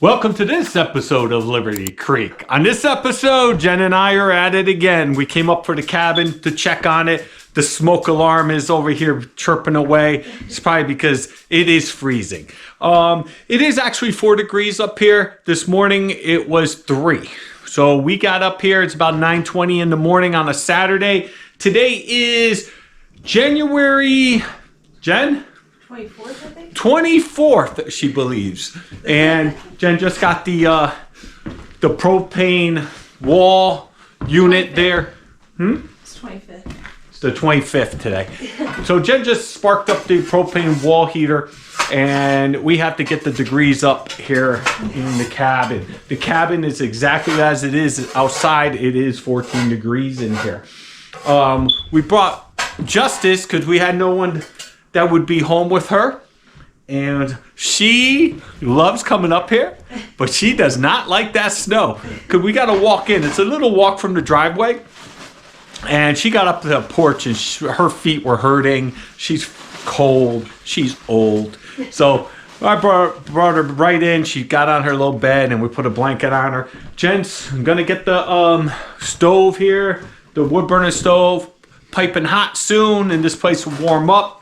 Welcome to this episode of Liberty Creek. On this episode, Jen and I are at it again. We came up for the cabin to check on it. The smoke alarm is over here chirping away. It's probably because it is freezing. It is actually 4 degrees up here. This morning it was 3. So we got up here. It's about 9:20 in the morning on a Saturday. Today is January, Jen? 24th, I think. 24th, she believes. And Jen just got the propane wall unit 25th. there. It's 25th. It's the 25th today. So Jen just sparked up the propane wall heater, and we have to get the degrees up here in the cabin. The cabin is exactly as it is outside. It is 14 degrees in here. We brought Justice because we had no one that would be home with her, and she loves coming up here, but she does not like that snow because we got to walk in. It's a little walk from the driveway, and she got up to the porch and her feet were hurting. She's cold, she's old, so I brought her right in. She got on her little bed and we put a blanket on her. Jen's gonna get the stove here, the wood burner stove, piping hot soon, and this place will warm up.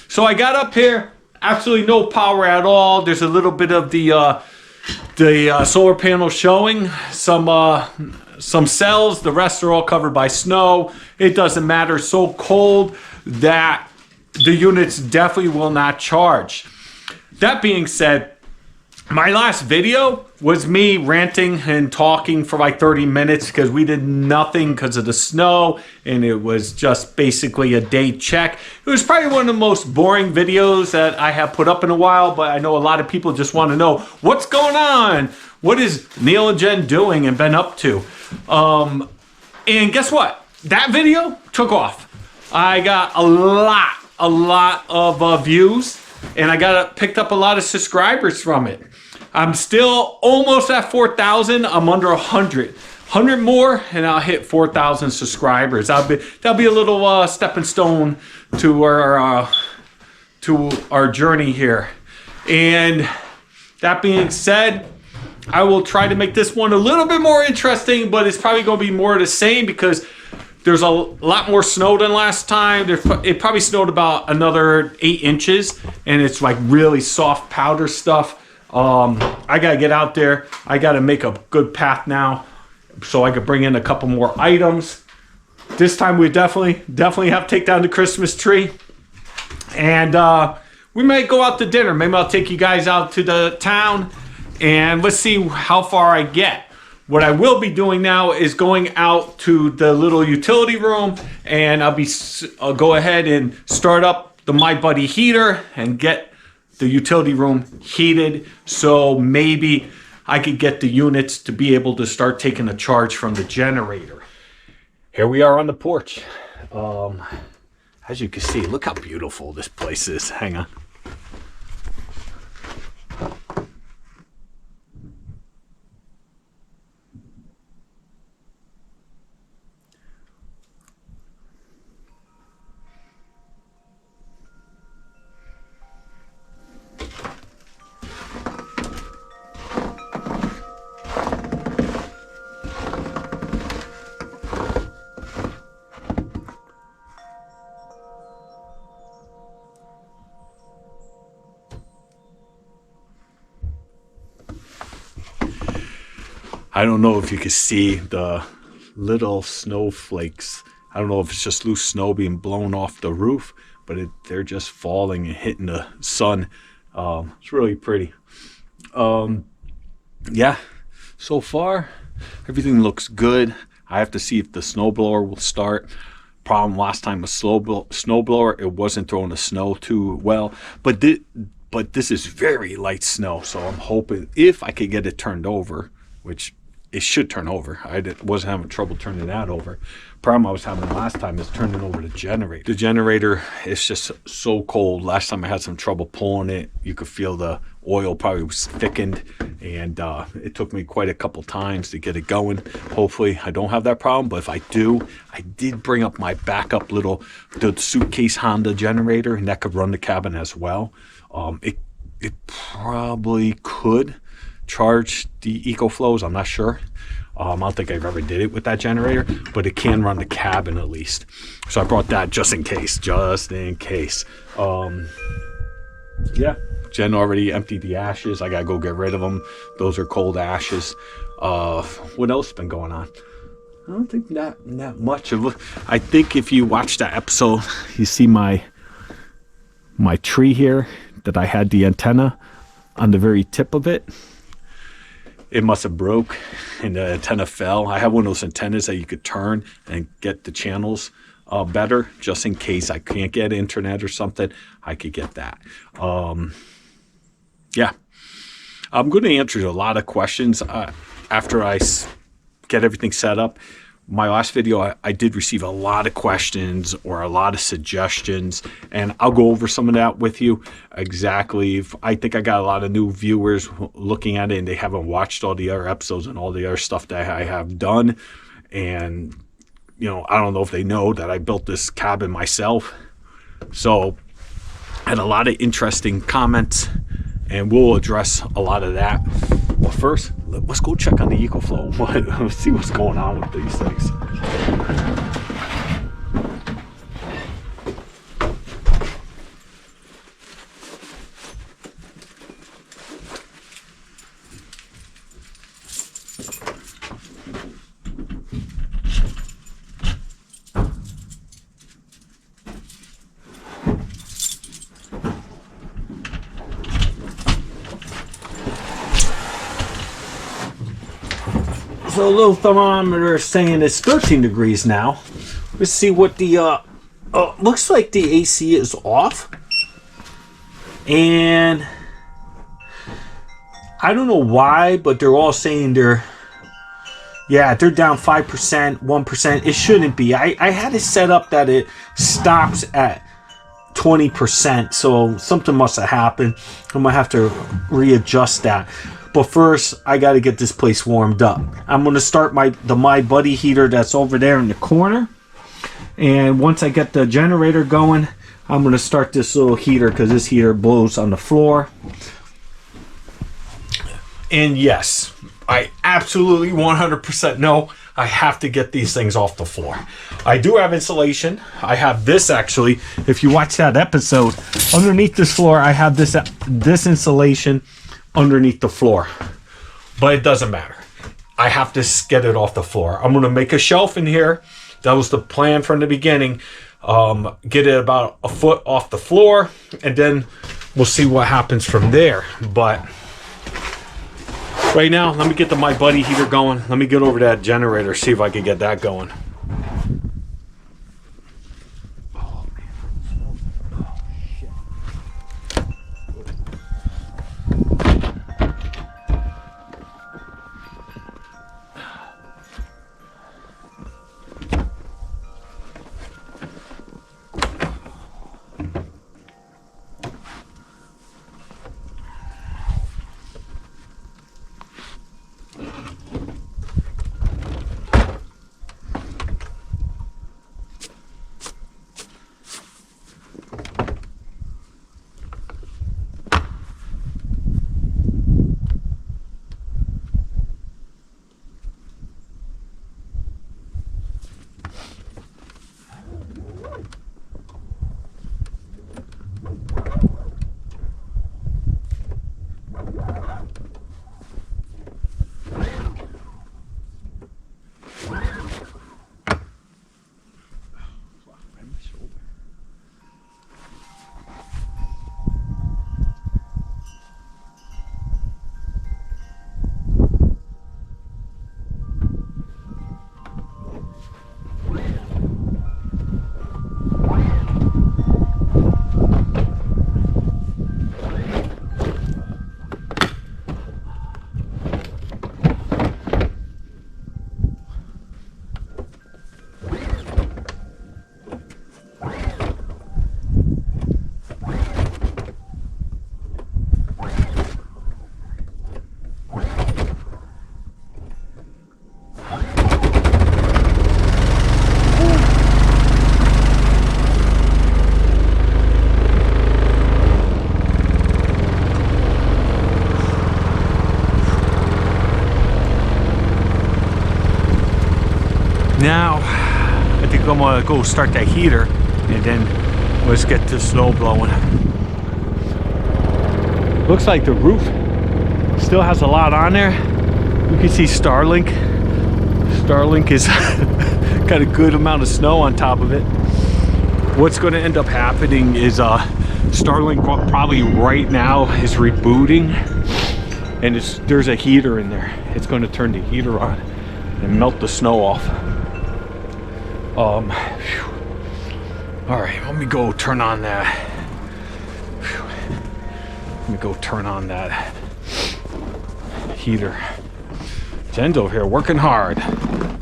So I got up here, absolutely no power at all. There's a little bit of the solar panel showing, some cells. The rest are all covered by snow. It doesn't matter. So cold that the units definitely will not charge. That being said, my last video was me ranting and talking for like 30 minutes because we did nothing because of the snow, and it was just basically a day check. It was probably one of the most boring videos that I have put up in a while, but I know a lot of people just want to know what's going on. What is Neil and Jen doing and been up to? And guess what? That video took off. I got a lot of views, and I picked up a lot of subscribers from it. I'm still almost at 4,000. I'm under 100. 100 more, and I'll hit 4,000 subscribers. That'll be a little stepping stone to our journey here. And that being said, I will try to make this one a little bit more interesting, but it's probably going to be more of the same because there's a lot more snow than last time. It probably snowed about another 8 inches, and it's like really soft powder stuff. I gotta get out there. I gotta make a good path now so I could bring in a couple more items. This time we definitely have to take down the Christmas tree, and we may go out to dinner. Maybe I'll take you guys out to the town, and let's see how far I get. What I will be doing now is going out to the little utility room, and I'll go ahead and start up the My Buddy heater and get the utility room heated, so maybe I could get the units to be able to start taking a charge from the generator. Here we are on the porch. As you can see, look how beautiful this place is. Hang on. I don't know if you can see the little snowflakes. I don't know if it's just loose snow being blown off the roof, but they're just falling and hitting the sun. It's really pretty. Yeah, so far everything looks good. I have to see if the snowblower will start. Problem last time with snowblower, it wasn't throwing the snow too well, but this is very light snow, so I'm hoping if I could get it turned over, which it should turn over. I wasn't having trouble turning that over. Problem I was having last time is turning over the generator. The generator is just so cold. Last time I had some trouble pulling it. You could feel the oil probably was thickened, and it took me quite a couple times to get it going. Hopefully I don't have that problem, but if I do, I did bring up my backup the suitcase Honda generator, and that could run the cabin as well. It probably could charge the EcoFlows. I'm not sure. I don't think I've ever did it with that generator, but it can run the cabin at least. So I brought that just in case. Yeah, Jen already emptied the ashes. I gotta go get rid of them. Those are cold ashes. What else has been going on? I don't think not much of. I think if you watch that episode, you see my tree here that I had the antenna on the very tip of it. It must have broke and the antenna fell. I have one of those antennas that you could turn and get the channels better, just in case I can't get internet or something. I could get that. Yeah, I'm going to answer a lot of questions after I get everything set up. My last video, I did receive a lot of questions or a lot of suggestions, and I'll go over some of that with you. Exactly. I think I got a lot of new viewers looking at it, and they haven't watched all the other episodes and all the other stuff that I have done. And, you know, I don't know if they know that I built this cabin myself. So I had a lot of interesting comments, and we'll address a lot of that. Well, first, let's go check on the EcoFlow. Let's see what's going on with these things. So a little thermometer is saying it's 13 degrees now. Let's see what the looks like the AC is off. And I don't know why, but they're all saying they're down 5%, 1%. It shouldn't be. I had it set up that it stops at 20%, so something must have happened. I'm gonna have to readjust that. But first, I got to get this place warmed up. I'm going to start my buddy heater that's over there in the corner. And once I get the generator going, I'm going to start this little heater because this heater blows on the floor. And yes, I absolutely 100% know I have to get these things off the floor. I do have insulation. I have this actually. If you watch that episode, underneath this floor, I have this insulation underneath the floor, but it doesn't matter. I have to get it off the floor. I'm going to make a shelf in here. That was the plan from the beginning. Get it about a foot off the floor, and then we'll see what happens from there. But right now, let me get my buddy heater going. Let me get over that generator, see if I can get that going. Now, I think I'm gonna go start that heater and then let's get the snow blowing. Looks like the roof still has a lot on there. You can see Starlink. Starlink is got a good amount of snow on top of it. What's gonna end up happening is Starlink probably right now is rebooting, and there's a heater in there. It's gonna turn the heater on and melt the snow off. All right, let me go turn on that. Let me go turn on that heater. Jen's over here working hard.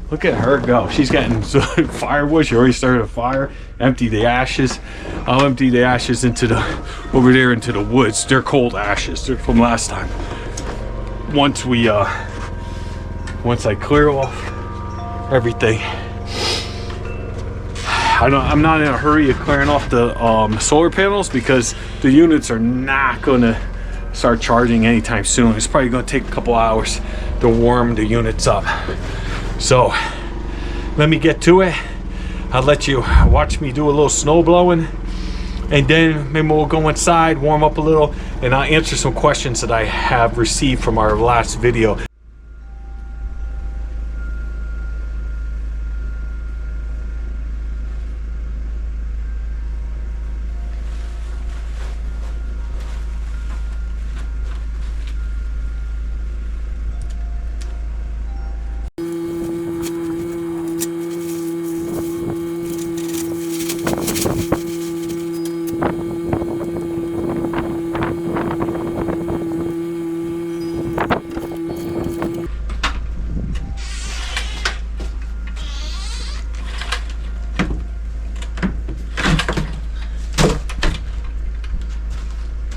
Look at her go. She's getting firewood. She already started a fire. Empty the ashes. I'll empty the ashes into over there into the woods. They're cold ashes. They're from last time. Once I clear off everything. I'm not in a hurry of clearing off the solar panels because the units are not gonna start charging anytime soon. It's probably gonna take a couple hours to warm the units up. So let me get to it. I'll let you watch me do a little snow blowing, and then maybe we'll go inside, warm up a little, and I'll answer some questions that I have received from our last video.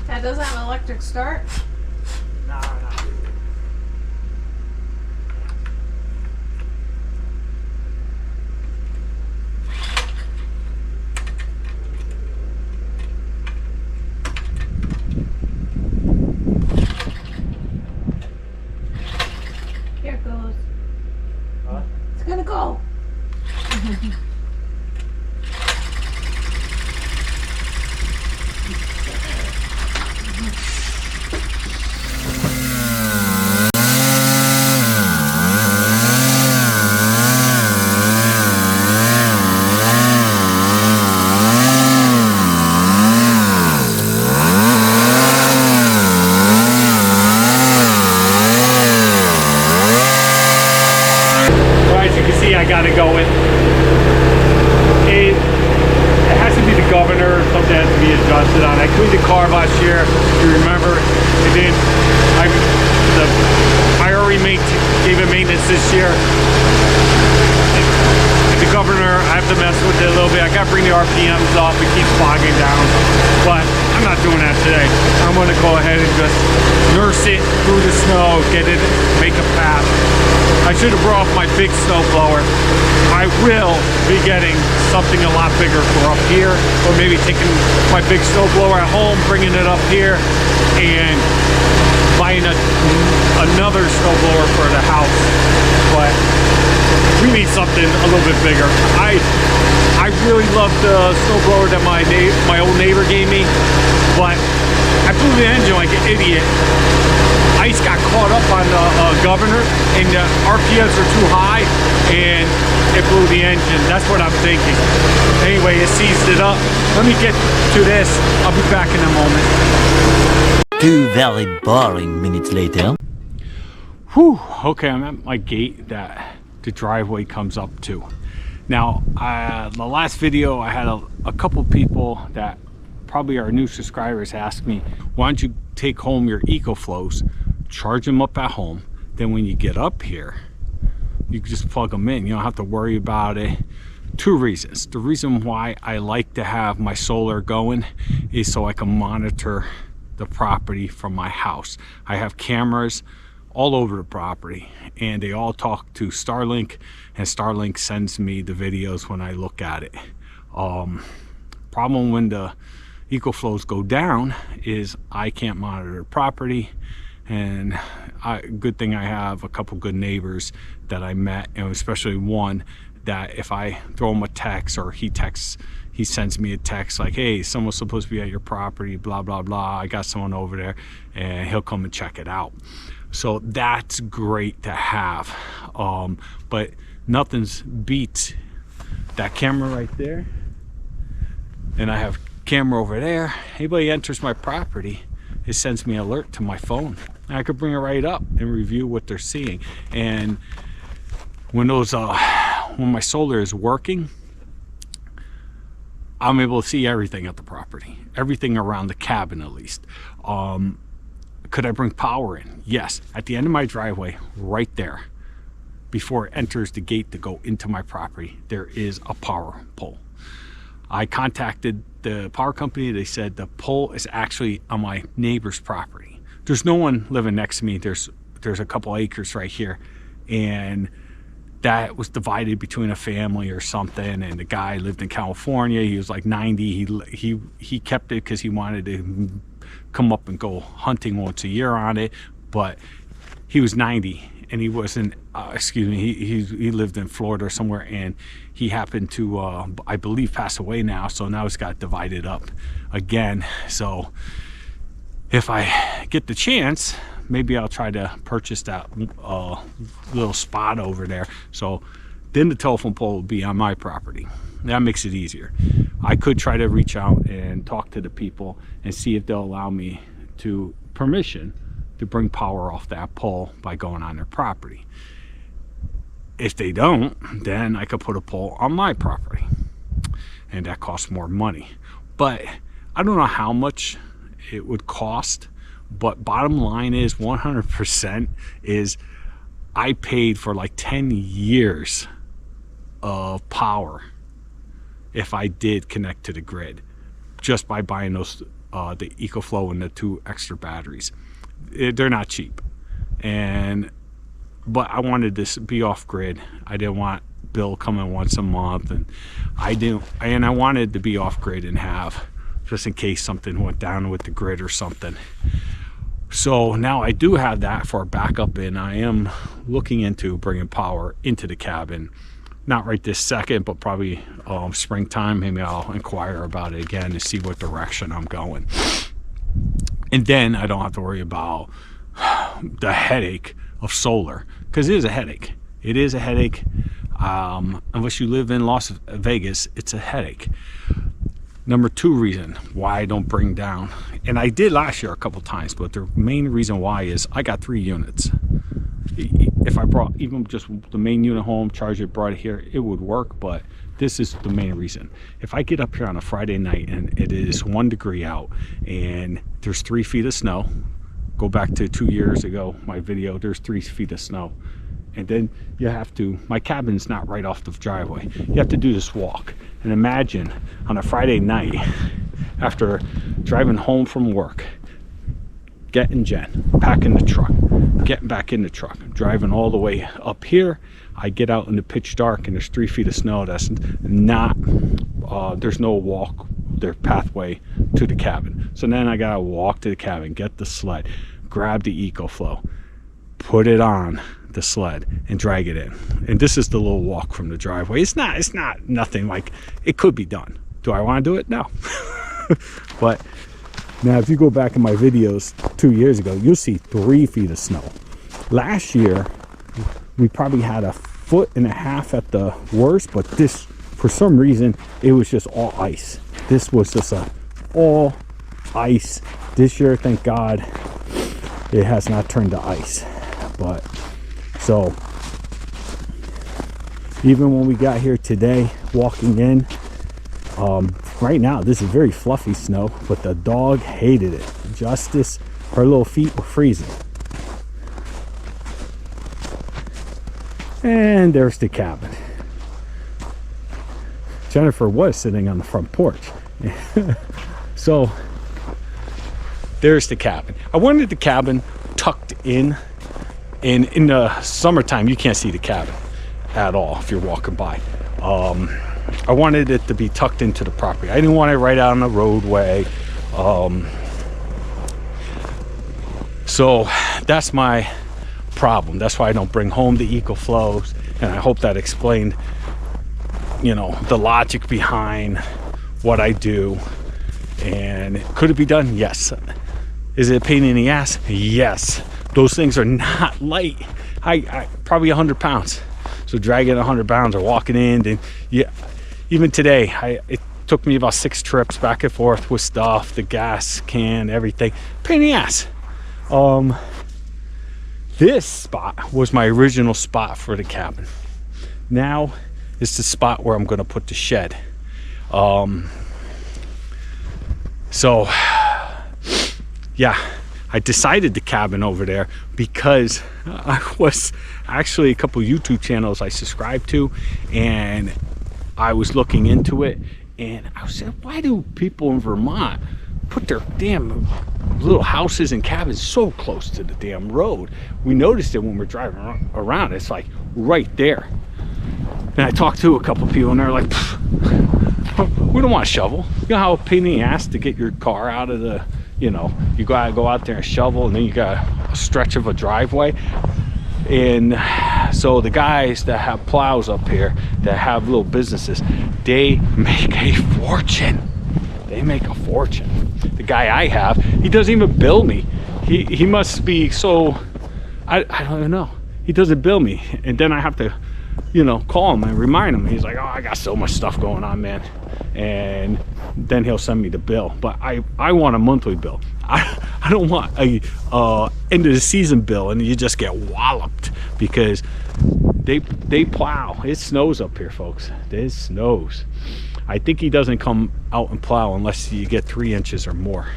That doesn't have an electric start. No. Here it goes. Huh? It's gonna go. I gotta go in. It has to be the governor, something has to be adjusted on. I cleaned the car last year, you remember, and then I already gave it maintenance this year. And the governor, I have to mess with it a little bit. I gotta bring the RPMs up, it keeps bogging down, but I'm not doing that today. I'm gonna go ahead and just nurse it through the snow, get it, make a path. I should have brought my big snow blower. I will be getting something a lot bigger for up here, or maybe taking my big snow blower at home, bringing it up here, and buying another snow blower for the house. But we need something a little bit bigger. I really love the snow blower that my old neighbor gave me, but I blew the engine like an idiot. Ice got caught up on the governor, and the RPMs are too high, and it blew the engine. That's what I'm thinking. Anyway, it seized it up. Let me get to this. I'll be back in a moment. 2 very boring minutes later. Whew. Okay, I'm at my gate that the driveway comes up to. Now, the last video, I had a couple people that probably are new subscribers ask me, why don't you take home your EcoFlows, charge them up at home, then when you get up here, you can just plug them in. You don't have to worry about it. Two reasons. The reason why I like to have my solar going is so I can monitor the property from my house. I have cameras all over the property, and they all talk to Starlink, and Starlink sends me the videos when I look at it. Problem when the EcoFlows go down is I can't monitor the property, and good thing I have a couple good neighbors that I met, and especially one that if I throw him a text or he sends me a text like, hey, someone's supposed to be at your property, blah, blah, blah. I got someone over there, and he'll come and check it out. So that's great to have. But nothing's beats that camera right there. And I have camera over there. Anybody enters my property, it sends me an alert to my phone. And I could bring it right up and review what they're seeing. And when when my solar is working, I'm able to see everything at the property, everything around the cabin at least. Could I bring power in? Yes. At the end of my driveway, right there, before it enters the gate to go into my property, there is a power pole. I contacted the power company. They said the pole is actually on my neighbor's property. There's no one living next to me. There's a couple acres right here, and that was divided between a family or something. And the guy lived in California. He was like 90. He kept it because he wanted to come up and go hunting once a year on it, but he was 90 and he wasn't he lived in Florida or somewhere, and he happened to I believe pass away now, so now it's got divided up again. So if I get the chance, maybe I'll try to purchase that little spot over there, so then the telephone pole will be on my property. That makes it easier. I could try to reach out and talk to the people and see if they'll allow me permission to bring power off that pole by going on their property. If they don't, then I could put a pole on my property, and that costs more money. But I don't know how much it would cost, but bottom line is 100% is I paid for like 10 years of power if I did connect to the grid, just by buying those the EcoFlow and the 2 extra batteries. They're not cheap, but I wanted this to be off grid. I didn't want bill coming once a month, and I wanted to be off grid and have, just in case something went down with the grid or something. So now I do have that for a backup, and I am looking into bringing power into the cabin. Not right this second, but probably springtime. Maybe I'll inquire about it again to see what direction I'm going. And then I don't have to worry about the headache of solar, because it is a headache. It is a headache. Unless you live in Las Vegas, it's a headache. Number 2 reason why I don't bring down, and I did last year a couple times, but the main reason why is I got 3 units. If I brought even just the main unit home, charge it, brought it here, it would work, but this is the main reason. If I get up here on a Friday night and it is 1 degree out and there's 3 feet of snow, go back to 2 years ago, my video, there's 3 feet of snow. And then you have to, my cabin's not right off the driveway. You have to do this walk. And imagine on a Friday night, after driving home from work, getting Jen, packing the truck, getting back in the truck, driving all the way up here. I get out in the pitch dark and there's 3 feet of snow. That's not, there's no walk, their pathway to the cabin. So then I gotta walk to the cabin, get the sled, grab the EcoFlow, put it on the sled and drag it in. And this is the little walk from the driveway. It's not nothing like, it could be done. Do I want to do it? No. But now if you go back in my videos 2 years ago, you'll see 3 feet of snow. Last year we probably had 1.5 feet at the worst, but this, for some reason, it was just all ice. This was just all ice. This year, thank God, it has not turned to ice. But so even when we got here today, walking in, right now this is very fluffy snow, but the dog hated it. Justice, her little feet were freezing. And there's the cabin. Jennifer was sitting on the front porch. So there's the cabin. I wanted the cabin tucked in, and in the summertime you can't see the cabin at all if you're walking by. I wanted it to be tucked into the property. I didn't want it right out on the roadway. So that's my problem. That's why I don't bring home the EcoFlows, and I hope that explained the logic behind what I do. And could it be done? Yes. Is it a pain in the ass? Yes. Those things are not light. I probably 100 pounds. So dragging 100 pounds or walking in, and yeah, even today, it took me about 6 trips back and forth with stuff, the gas can, everything. Pain in the ass. This spot was my original spot for the cabin. Now it's the spot where I'm going to put the shed. So yeah, I decided the cabin over there because I was actually a couple YouTube channels I subscribed to, and I was looking into it, and I was saying, why do people in Vermont put their damn little houses and cabins so close to the damn road? We noticed it when we're driving around. It's like right there. And I talked to a couple people, and they're like, we don't want a shovel. You know how pain in the ass to get your car out of the, you gotta go out there and shovel, and then you got a stretch of a driveway. And so the guys that have plows up here, that have little businesses, they make a fortune. They make a fortune. The guy I have, he doesn't even bill me. He must be so, I don't even know. He doesn't bill me, and then I have to, call him and remind him. He's like, oh, I got so much stuff going on, man. And then he'll send me the bill. But I want a monthly bill. I don't want a end of the season bill and you just get walloped, because they plow. It snows up here, folks. It snows. I think he doesn't come out and plow unless you get 3 inches or more.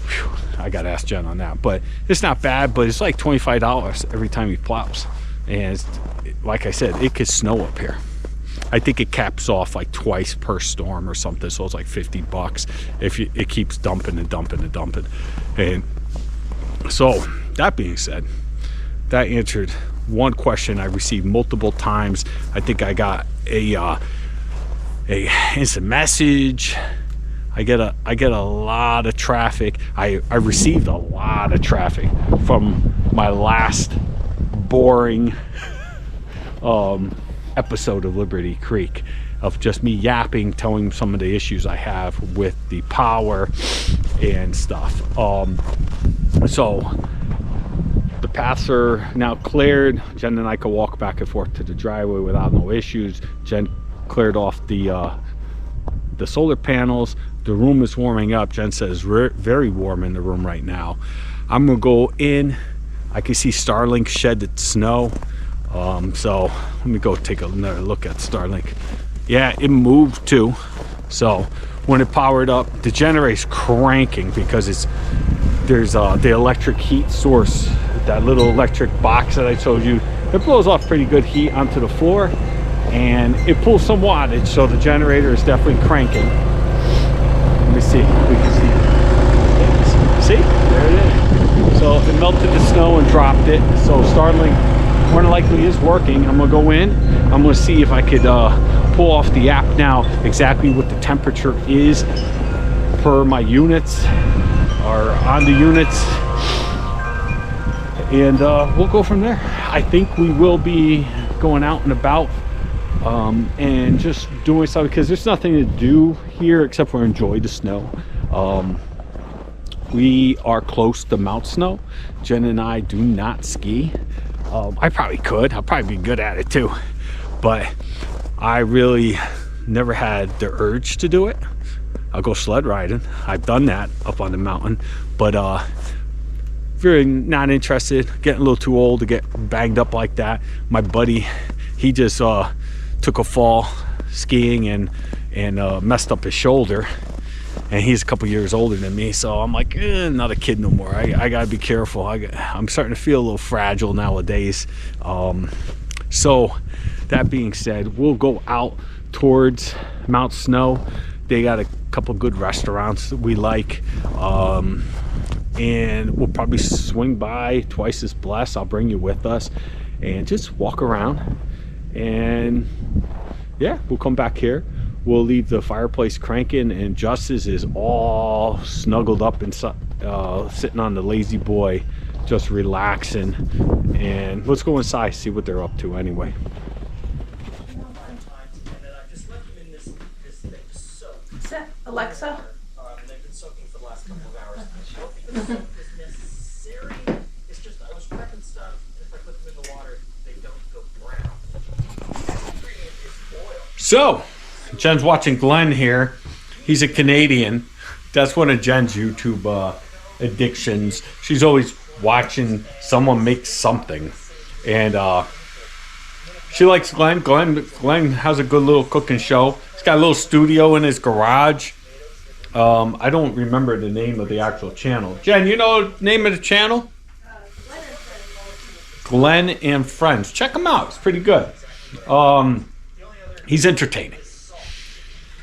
Whew, I gotta ask Jen on that. But it's not bad, but it's like $25 every time he plows. And like I said, it could snow up here. I think it caps off like twice per storm or something, so it's like $50 if it keeps dumping and dumping and dumping. And so that being said, that answered one question I received multiple times. I think I got a instant message. I get a lot of traffic. I received a lot of traffic from my last boring episode of Liberty Creek, of just me yapping, telling some of the issues I have with the power and stuff. So the paths are now cleared. Jen and I can walk back and forth to the driveway without no issues. Jen cleared off the solar panels. The room is warming up. Jen says very warm in the room right now. I'm gonna go in. I can see Starlink shed the snow. So let me go take another look at Starlink. Yeah, it moved too. So when it powered up, the generator's cranking because there's the electric heat source, that little electric box that I told you. It blows off pretty good heat onto the floor, and it pulls some wattage, so the generator is definitely cranking. Let me see if we can see. See, there it is. So it melted the snow and dropped it. So Starlink more than likely is working. I'm gonna go in. I'm gonna see if I could pull off the app now exactly what the temperature is per my units or on the units, and we'll go from there. I think we will be going out and about and just doing stuff, because there's nothing to do here except for enjoy the snow. We are close to Mount Snow. Jen and I do not ski. I probably could. I'll probably be good at it too, but I really never had the urge to do it. I'll go sled riding. I've done that up on the mountain, but very not interested. Getting a little too old to get banged up like that. My buddy, he just took a fall skiing and messed up his shoulder, and he's a couple years older than me, so I'm like, not a kid no more. I gotta be careful. I'm starting to feel a little fragile nowadays. So that being said, we'll go out towards Mount Snow. They got a couple good restaurants that we like, and we'll probably swing by Twice as Blessed. I'll bring you with us and just walk around, and yeah, we'll come back here. We'll leave the fireplace cranking, and Justice is all snuggled up inside, sitting on the lazy boy, just relaxing. And let's go inside, see what they're up to anyway. Alexa? They've been soaking for the last couple of hours. I don't think the soak is necessary. It's just I was prepping stuff, and if I put them in the water, they don't go brown. The ingredient is oil. So, Jen's watching Glenn here. He's a Canadian. That's one of Jen's YouTube addictions. She's always watching someone make something. And she likes Glenn. Glenn has a good little cooking show. He's got a little studio in his garage. I don't remember the name of the actual channel. Jen, you know the name of the channel? Glenn and Friends. Check him out. It's pretty good. He's entertaining.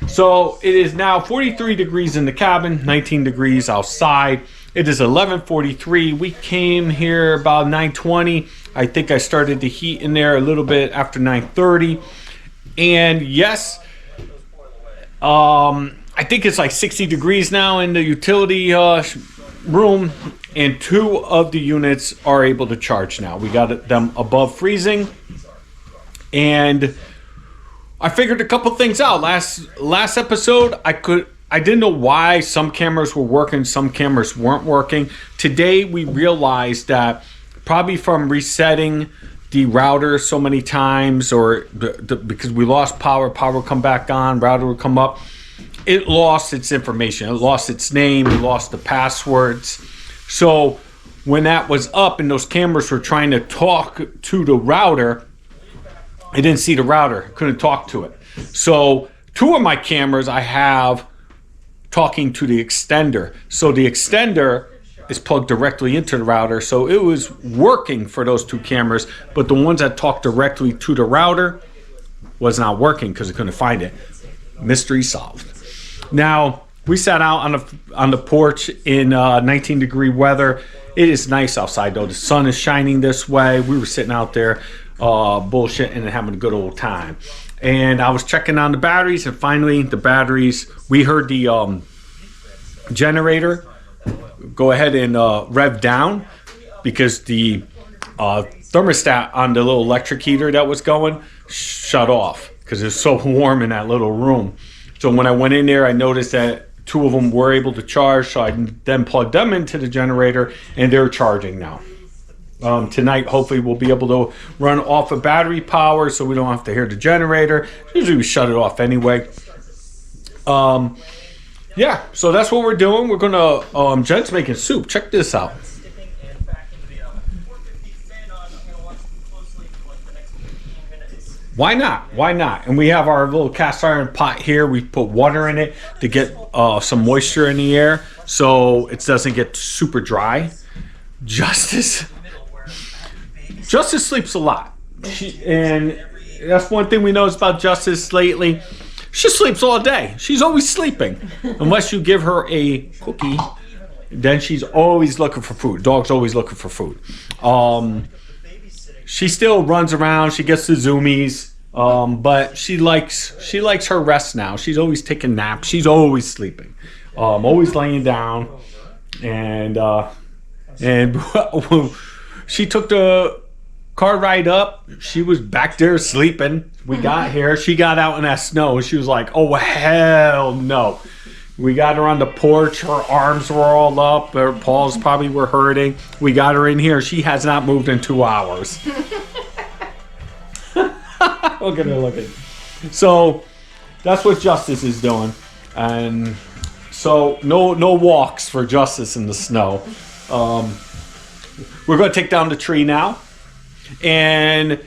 So it is now 43 degrees in the cabin, 19 degrees outside. It is 11:43. We came here about 9:20. I think I started the heat in there a little bit after 9:30. And yes, I think it's like 60 degrees now in the utility room. And 2 of the units are able to charge now. We got them above freezing. And I figured a couple things out. Last episode, I didn't know why some cameras were working, some cameras weren't working. Today, we realized that probably from resetting the router so many times, or because we lost power would come back on, router would come up. It lost its information. It lost its name. It lost the passwords. So when that was up and those cameras were trying to talk to the router, I didn't see the router, couldn't talk to it. So 2 of my cameras I have talking to the extender. So the extender is plugged directly into the router. So it was working for those 2 cameras, but the ones that talk directly to the router was not working because I couldn't find it. Mystery solved. Now, we sat out on the porch in 19-degree weather. It is nice outside though. The sun is shining this way. We were sitting out there bullshitting and having a good old time. And I was checking on the batteries, and finally the batteries, we heard the generator go ahead and rev down because the thermostat on the little electric heater that was going shut off because it was so warm in that little room. So when I went in there, I noticed that 2 of them were able to charge, so I then plugged them into the generator, and they're charging now. Tonight, hopefully, we'll be able to run off of battery power so we don't have to hear the generator. Usually we shut it off anyway. Yeah, so that's what we're doing. We're gonna, Jen's making soup. Check this out. Why not? Why not? And we have our little cast iron pot here. We put water in it to get some moisture in the air so it doesn't get super dry. Justice sleeps a lot. And that's one thing we noticed about Justice lately. She sleeps all day. She's always sleeping. Unless you give her a cookie, then she's always looking for food. Dog's always looking for food. She still runs around. She gets the zoomies. But she likes her rest now. She's always taking naps. She's always sleeping. Always laying down. And she took the car ride up. She was back there sleeping. We got here. She got out in that snow. She was like, oh, hell no. We got her on the porch. Her arms were all up. Her paws probably were hurting. We got her in here. She has not moved in 2 hours. Look at her looking. So that's what Justice is doing. And so no walks for Justice in the snow. We're going to take down the tree now. And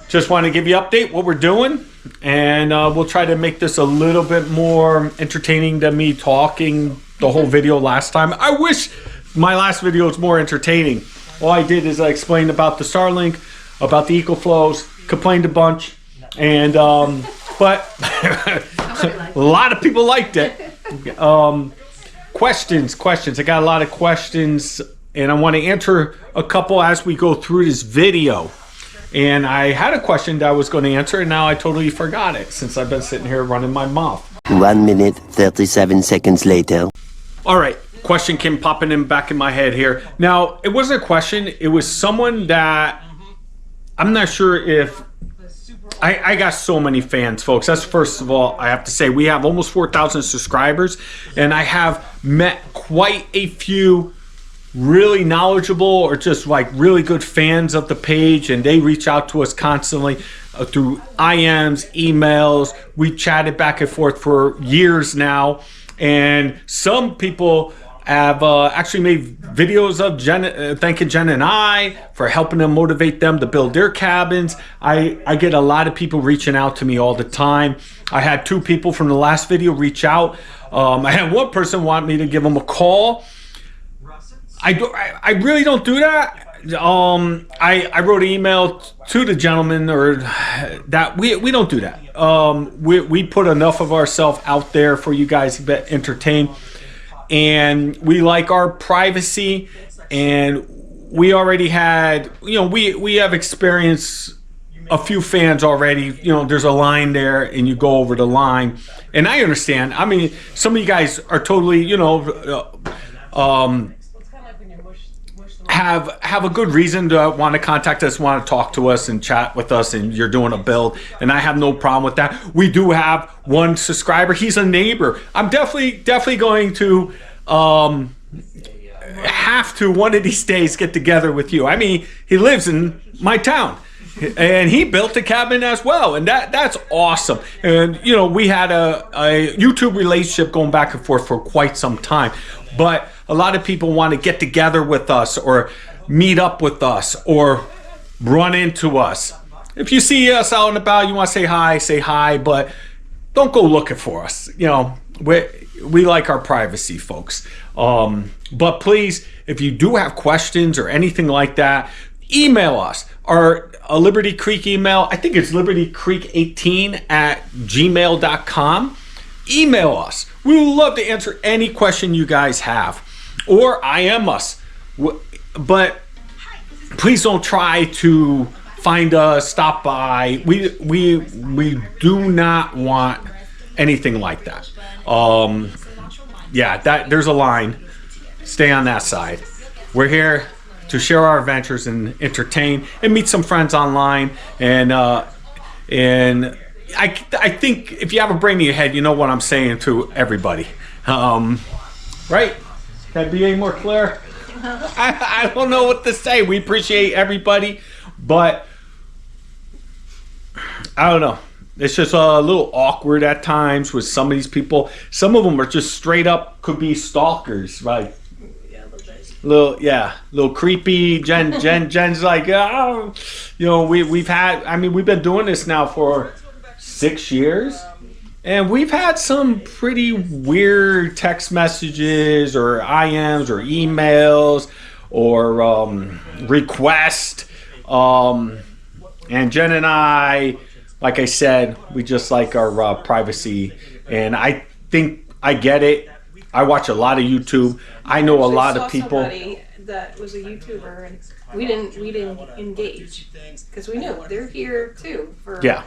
just want to give you an update what we're doing. And we'll try to make this a little bit more entertaining than me talking the whole video last time. I wish my last video was more entertaining. All I did is I explained about the Starlink, about the EcoFlows, complained a bunch. And but a lot of people liked it. Questions. I got a lot of questions, and I want to answer a couple as we go through this video. And I had a question that I was going to answer, and now I totally forgot it since I've been sitting here running my mouth. 1 minute, 37 seconds later. All right, question came popping in back in my head here. Now, it wasn't a question. It was someone that I'm not sure if I got so many fans, folks. That's first of all, I have to say, we have almost 4,000 subscribers, and I have met quite a few really knowledgeable or just like really good fans of the page, and they reach out to us constantly through IMs, emails. We chatted back and forth for years now, and some people have actually made videos of thanking Jenn and I for helping them, motivate them to build their cabins. I get a lot of people reaching out to me all the time. I had 2 people from the last video reach out. I had one person want me to give them a call. I really don't do that. I wrote an email to the gentleman, or that we don't do that. We put enough of ourselves out there for you guys to get entertained. And we like our privacy, and we already had, we have experienced a few fans already. There's a line there, and you go over the line, and I understand. I mean, some of you guys are totally, have a good reason to want to contact us, want to talk to us and chat with us, and you're doing a build, and I have no problem with that. We do have one subscriber. He's a neighbor. I'm definitely going to have to one of these days get together with you. I mean, he lives in my town, and he built a cabin as well, and that's awesome. And we had a YouTube relationship going back and forth for quite some time, but a lot of people want to get together with us or meet up with us or run into us. If you see us out and about, you want to say hi, but don't go looking for us. We like our privacy, folks. But please, if you do have questions or anything like that, email us. Our Liberty Creek email, I think it's libertycreek18@gmail.com. Email us. We would love to answer any question you guys have. Or IM us. But please don't try to find us, stop by. We do not want anything like that. There's a line. Stay on that side. We're here to share our adventures and entertain and meet some friends online. And I think if you have a brain in your head, you know what I'm saying to everybody. Right? Can I be any more clear? I don't know what to say. We appreciate everybody, but I don't know. It's just a little awkward at times with some of these people. Some of them are just straight up could be stalkers, right? Little creepy. Jen's like, we've been doing this now for 6 years. And we've had some pretty weird text messages or IMs or emails or requests. And Jenn and I, like I said, we just like our privacy. And I think I get it. I watch a lot of YouTube. I know a lot of people. Somebody that was a YouTuber, and we didn't engage because we knew they're here too for. Yeah.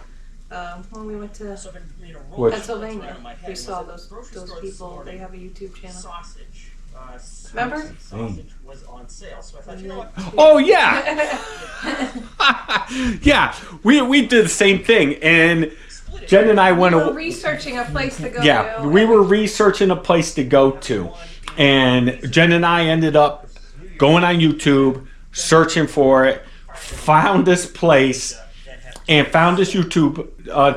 When we went to Pennsylvania, we saw those people. They have a YouTube channel. Remember? Was on sale, so I thought, what? Oh yeah, yeah. We did the same thing, and Jenn and I went. We were researching a place to go. Yeah, we were researching a place to go to, and Jenn and I ended up going on YouTube, searching for it, found this place. And found this YouTube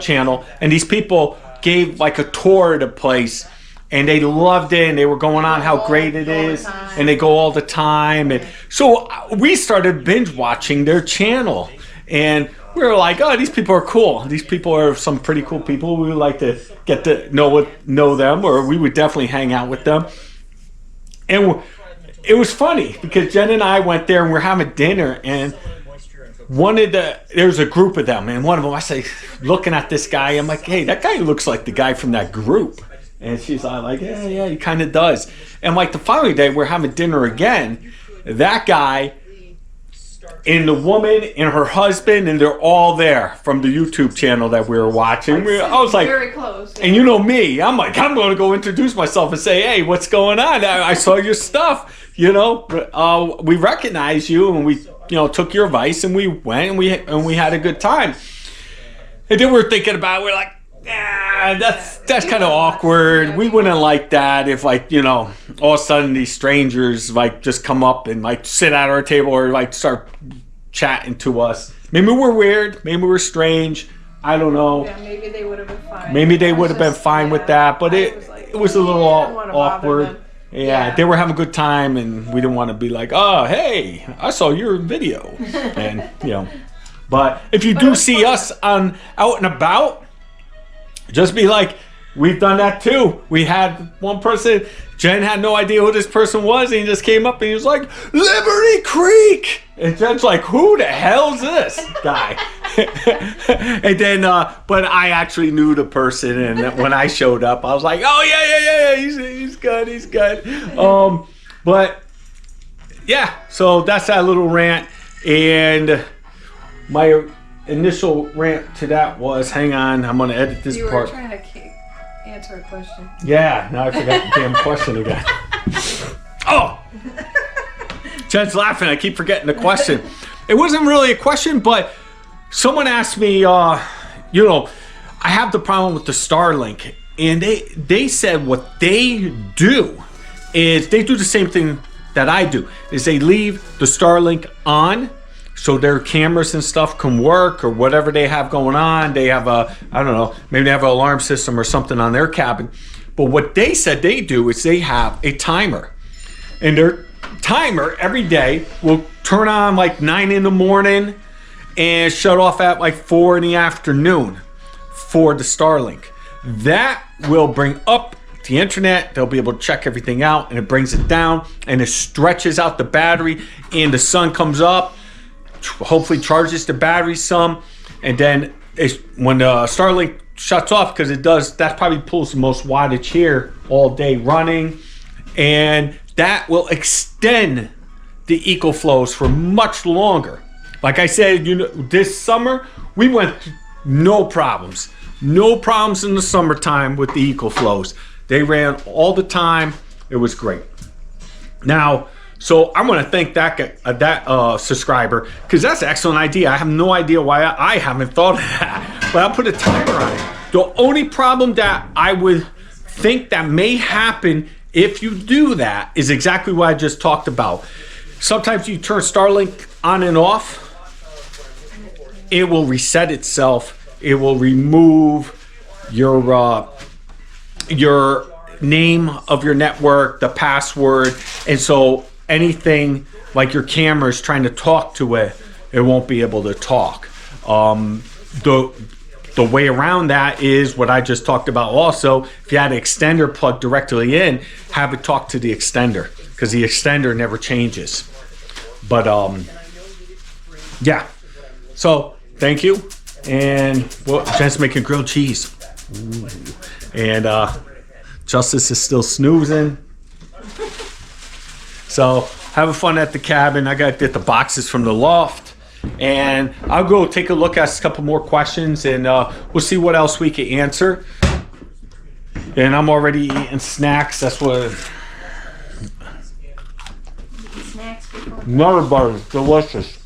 channel, and these people gave like a tour of the place, and they loved it, and they were going on how great it is, and they go all the time, and so we started binge watching their channel, and we were like, oh, these people are cool. These people are some pretty cool people. We would like to get to know them, or we would definitely hang out with them. And it was funny because Jenn and I went there, and we're having dinner, and there's a group of them, and one of them, I say, looking at this guy, I'm like, hey, that guy looks like the guy from that group. And she's like, yeah, he kind of does. And like the following day, we're having dinner again. That guy and the woman and her husband, and they're all there from the YouTube channel that we were watching. I was like, very close. Yeah. And you know me, I'm like, I'm going to go introduce myself and say, hey, what's going on? I saw your stuff. We recognize you, and we took your advice, and we went, and we had a good time. And then we're thinking about it, we're like, that's kind of awkward. We wouldn't like that if, like, you know, all of a sudden these strangers like just come up and like sit at our table or like start chatting to us. Maybe we're weird, maybe we're strange. I don't know. Yeah, maybe they would have been fine. Maybe they would have been fine with that, but it was a little awkward. Yeah, they were having a good time, and we didn't want to be like, oh, hey, I saw your video, and you know. But if you do see us out and about, just be like, we've done that too. We had one person, Jen had no idea who this person was, and he just came up and he was like, Liberty Creek! And Jen's like, who the hell's this guy? And then, but I actually knew the person, and when I showed up, I was like, oh yeah, he's good. But yeah, so that's that little rant, and my initial rant to that was, hang on, I'm gonna edit this part. You were trying to answer a question. Yeah, now I forgot the damn question again. Oh! Jen's laughing, I keep forgetting the question. It wasn't really a question, but someone asked me, you know, I have the problem with the Starlink, and they said what they do is they do the same thing that I do, is they leave the Starlink on so their cameras and stuff can work, or whatever they have going on. They have I don't know, maybe they have an alarm system or something on their cabin. But what they said they do is they have a timer, and their timer every day will turn on like 9 in the morning and shut off at like 4 in the afternoon for the Starlink. That will bring up the internet. They'll be able to check everything out, and it brings it down, and it stretches out the battery, and the sun comes up, hopefully charges the battery some, and then when the Starlink shuts off, because it does, that probably pulls the most wattage here all day running, and that will extend the EcoFlows for much longer. Like I said, you know, this summer we went no problems in the summertime with the EcoFlows. They ran all the time. It was great. Now, so I'm going to thank that subscriber, because that's an excellent idea. I have no idea why I haven't thought of that, but I'll put a timer on it. The only problem that I would think that may happen if you do that is exactly what I just talked about. Sometimes you turn Starlink on and off, it will reset itself. It will remove your name of your network, the password, and so anything like your camera is trying to talk to it, it won't be able to talk. The way around that is what I just talked about also. If you had an extender plugged directly in, have it talk to the extender, because the extender never changes. But yeah, so thank you. And well, Jen's making grilled cheese. Ooh. And Justice is still snoozing. So having fun at the cabin. I got to get the boxes from the loft, and I'll go take a look at a couple more questions, and we'll see what else we can answer. And I'm already eating snacks. That's what. Snacks before. Nutter butter, delicious.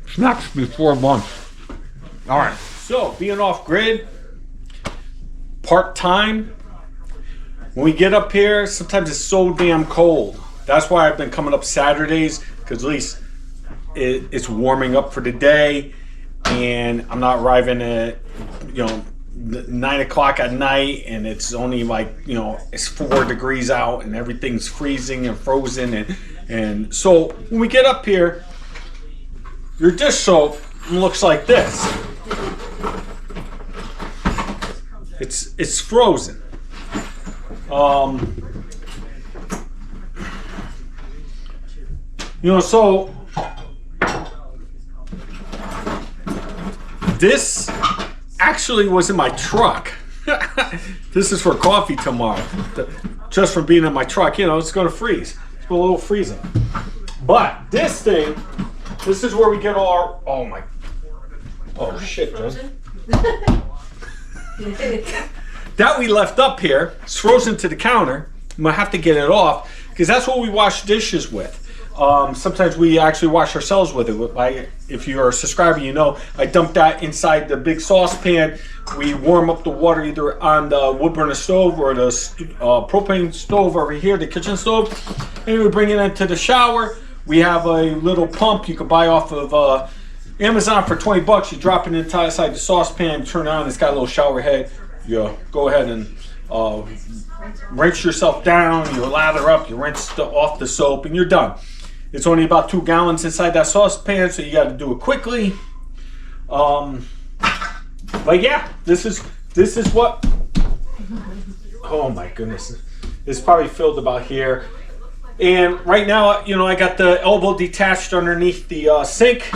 Snacks before lunch. All right. So being off grid, part time. When we get up here, sometimes it's so damn cold. That's why I've been coming up Saturdays, because at least it's warming up for the day, and I'm not arriving at 9 o'clock at night, and it's only like it's 4 degrees out, and everything's freezing and frozen, and so when we get up here, your dish soap looks like this. It's frozen. So this actually was in my truck. This is for coffee tomorrow. Just for being in my truck, it's going to freeze. It's a little freezing. But this thing, this is where we get all our, oh shit, Jen. That we left up here, it's frozen to the counter. I'm gonna have to get it off, because that's what we wash dishes with. Sometimes we actually wash ourselves with it. If you're a subscriber, you know I dump that inside the big saucepan. We warm up the water either on the wood burner stove or the propane stove over here, the kitchen stove, and we bring it into the shower. We have a little pump you can buy off of Amazon for 20 bucks. You drop it inside the saucepan, turn it on, it's got a little shower head. You go ahead and rinse yourself down, you lather up, you rinse off the soap, and you're done. It's only about 2 gallons inside that saucepan, so you got to do it quickly. But yeah, this is what. Oh my goodness, it's probably filled about here. And right now, you know, I got the elbow detached underneath the sink,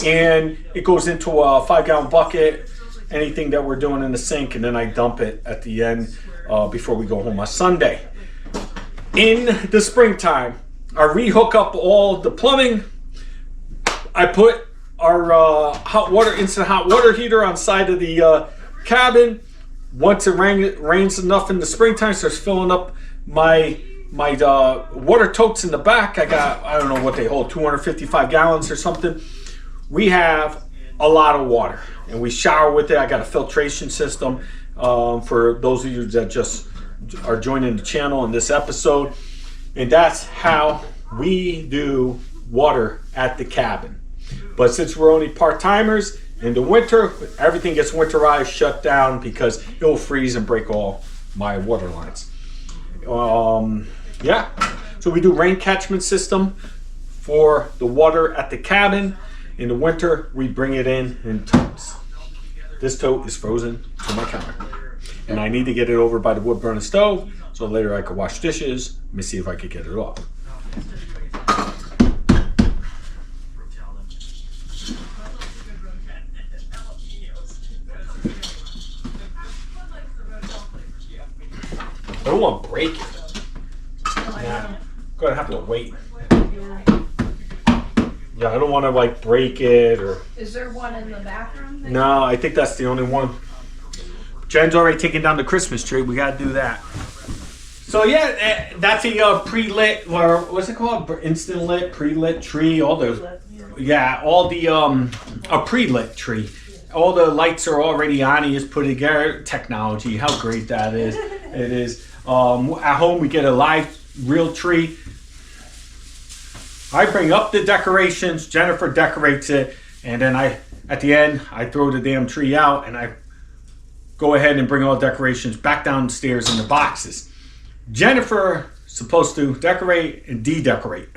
and it goes into a 5-gallon bucket. Anything that we're doing in the sink, and then I dump it at the end before we go home on Sunday. In the springtime, I rehook up all the plumbing. I put our instant hot water heater on side of the cabin. Once it rains enough in the springtime, starts filling up my water totes in the back. I got, I don't know what they hold, 255 gallons or something. We have a lot of water, and we shower with it. I got a filtration system for those of you that just are joining the channel in this episode, and that's how we do water at the cabin. But since we're only part-timers, in the winter, everything gets winterized, shut down, because it will freeze and break all my water lines. Yeah, so we do rain catchment system for the water at the cabin. In the winter, we bring it in totes. This tote is frozen to my counter, and I need to get it over by the wood burner stove so later I could wash dishes. Let me see if I could get it off. I don't want to break it. Yeah, I'm gonna have to wait. Yeah, I don't want to like break it or. Is there one in the bathroom? No, I think that's the only one. Jen's already taken down the Christmas tree. We gotta do that. So yeah, that's a pre-lit, or what's it called? Instant lit, pre-lit tree. All those. Yeah, all the a pre-lit tree. All the lights are already on. You just put it together. Technology, how great that is! It is. At home, we get a live, real tree. I bring up the decorations. Jennifer decorates it, and then at the end, I throw the damn tree out, and I go ahead and bring all the decorations back downstairs in the boxes. Jennifer is supposed to decorate and de-decorate.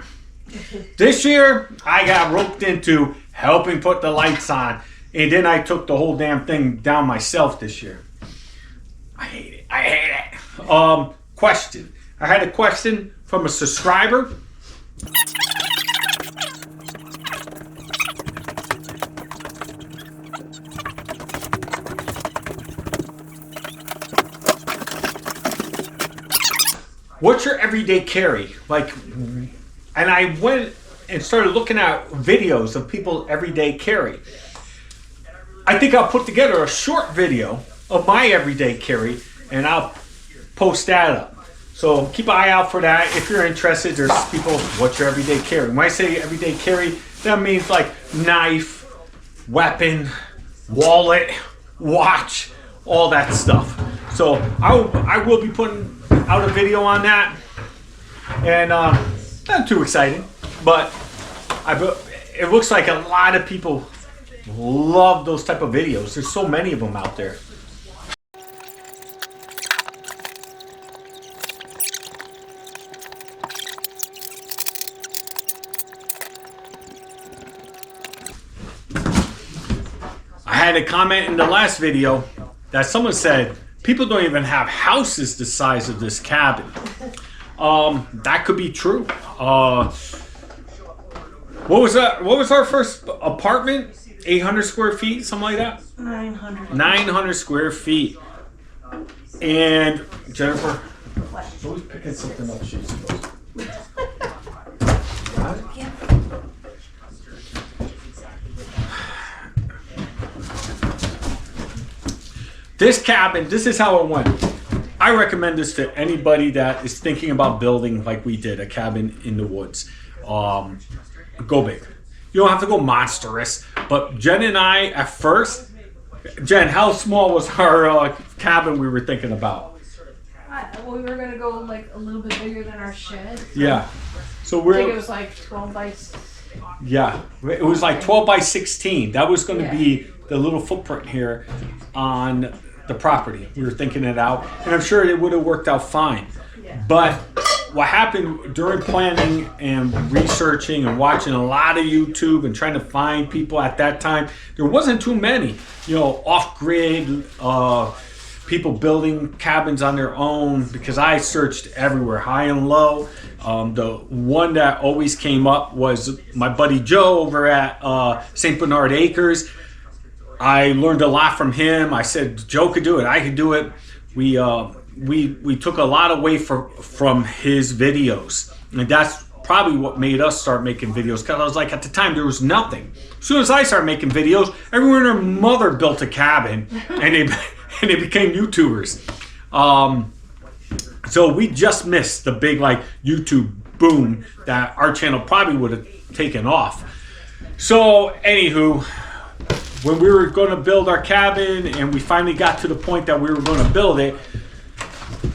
This year, I got roped into helping put the lights on, and then I took the whole damn thing down myself this year. I hate it. I hate it. Question. I had a question from a subscriber. What's your everyday carry? Like, and I went and started looking at videos of people's everyday carry. I think I'll put together a short video of my everyday carry, and I'll post that up. So keep an eye out for that. If you're interested, there's people, what's your everyday carry? When I say everyday carry, that means like knife, weapon, wallet, watch, all that stuff. So I will be putting out a video on that, and not too exciting, but it looks like a lot of people love those type of videos. There's so many of them out there. I had a comment in the last video that someone said people don't even have houses the size of this cabin. That could be true. What was that? What was our first apartment? 800 square feet, something like that? 900. 900 square feet. And Jennifer, always picking something up she's supposed to. This cabin, this is how it went. I recommend this to anybody that is thinking about building like we did, a cabin in the woods. go big. You don't have to go monstrous. But Jenn and I, at first, Jenn, how small was our cabin we were thinking about? Well, we were gonna go like a little bit bigger than our shed. Yeah. So I think it we're was like 12 by. yeah. It was like 12 by 16. That was going to Yeah. be the little footprint here on the property. We were thinking it out, and I'm sure it would have worked out fine. Yeah. But what happened during planning and researching and watching a lot of YouTube and trying to find people at that time, there wasn't too many, off-grid people building cabins on their own, because I searched everywhere, high and low. The one that always came up was my buddy Joe over at St. Bernard Acres. I learned a lot from him. I said, Joe could do it, I could do it. We took a lot away from his videos, and that's probably what made us start making videos, because I was like, at the time there was nothing. As soon as I started making videos, everyone and their mother built a cabin, and they became YouTubers. So we just missed the big YouTube boom that our channel probably would have taken off. So anywho, when we were going to build our cabin and we finally got to the point that we were going to build it,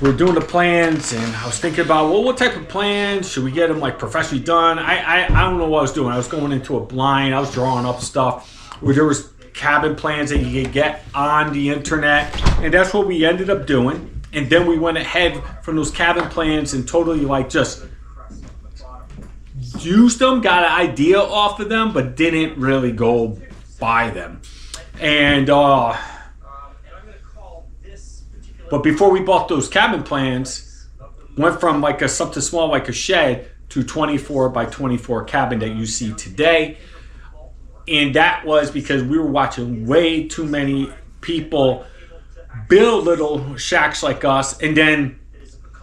we were doing the plans, and I was thinking about, well, what type of plans should we get them professionally done? I don't know what I was doing. I was going into a blind. I was drawing up stuff where there was cabin plans that you could get on the internet, and that's what we ended up doing. And then we went ahead from those cabin plans and totally just used them, got an idea off of them, but didn't really go buy them. And but before we bought those cabin plans, went from something small like a shed to 24 by 24 cabin that you see today. And that was because we were watching way too many people build little shacks like us, and then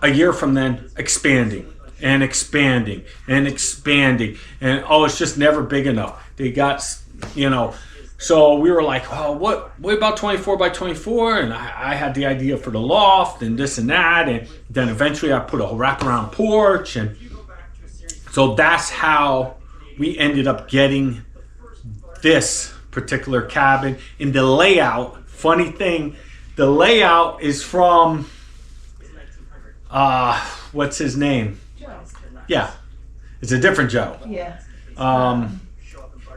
a year from then expanding and expanding and expanding, and it's just never big enough. They got, so we were like, oh, what about 24 by 24? And I had the idea for the loft and this and that, and then eventually I put a wraparound porch, and so that's how we ended up getting this particular cabin. In the layout, funny thing, the layout is from what's his name? Joe. Yeah, it's a different Joe. Yeah.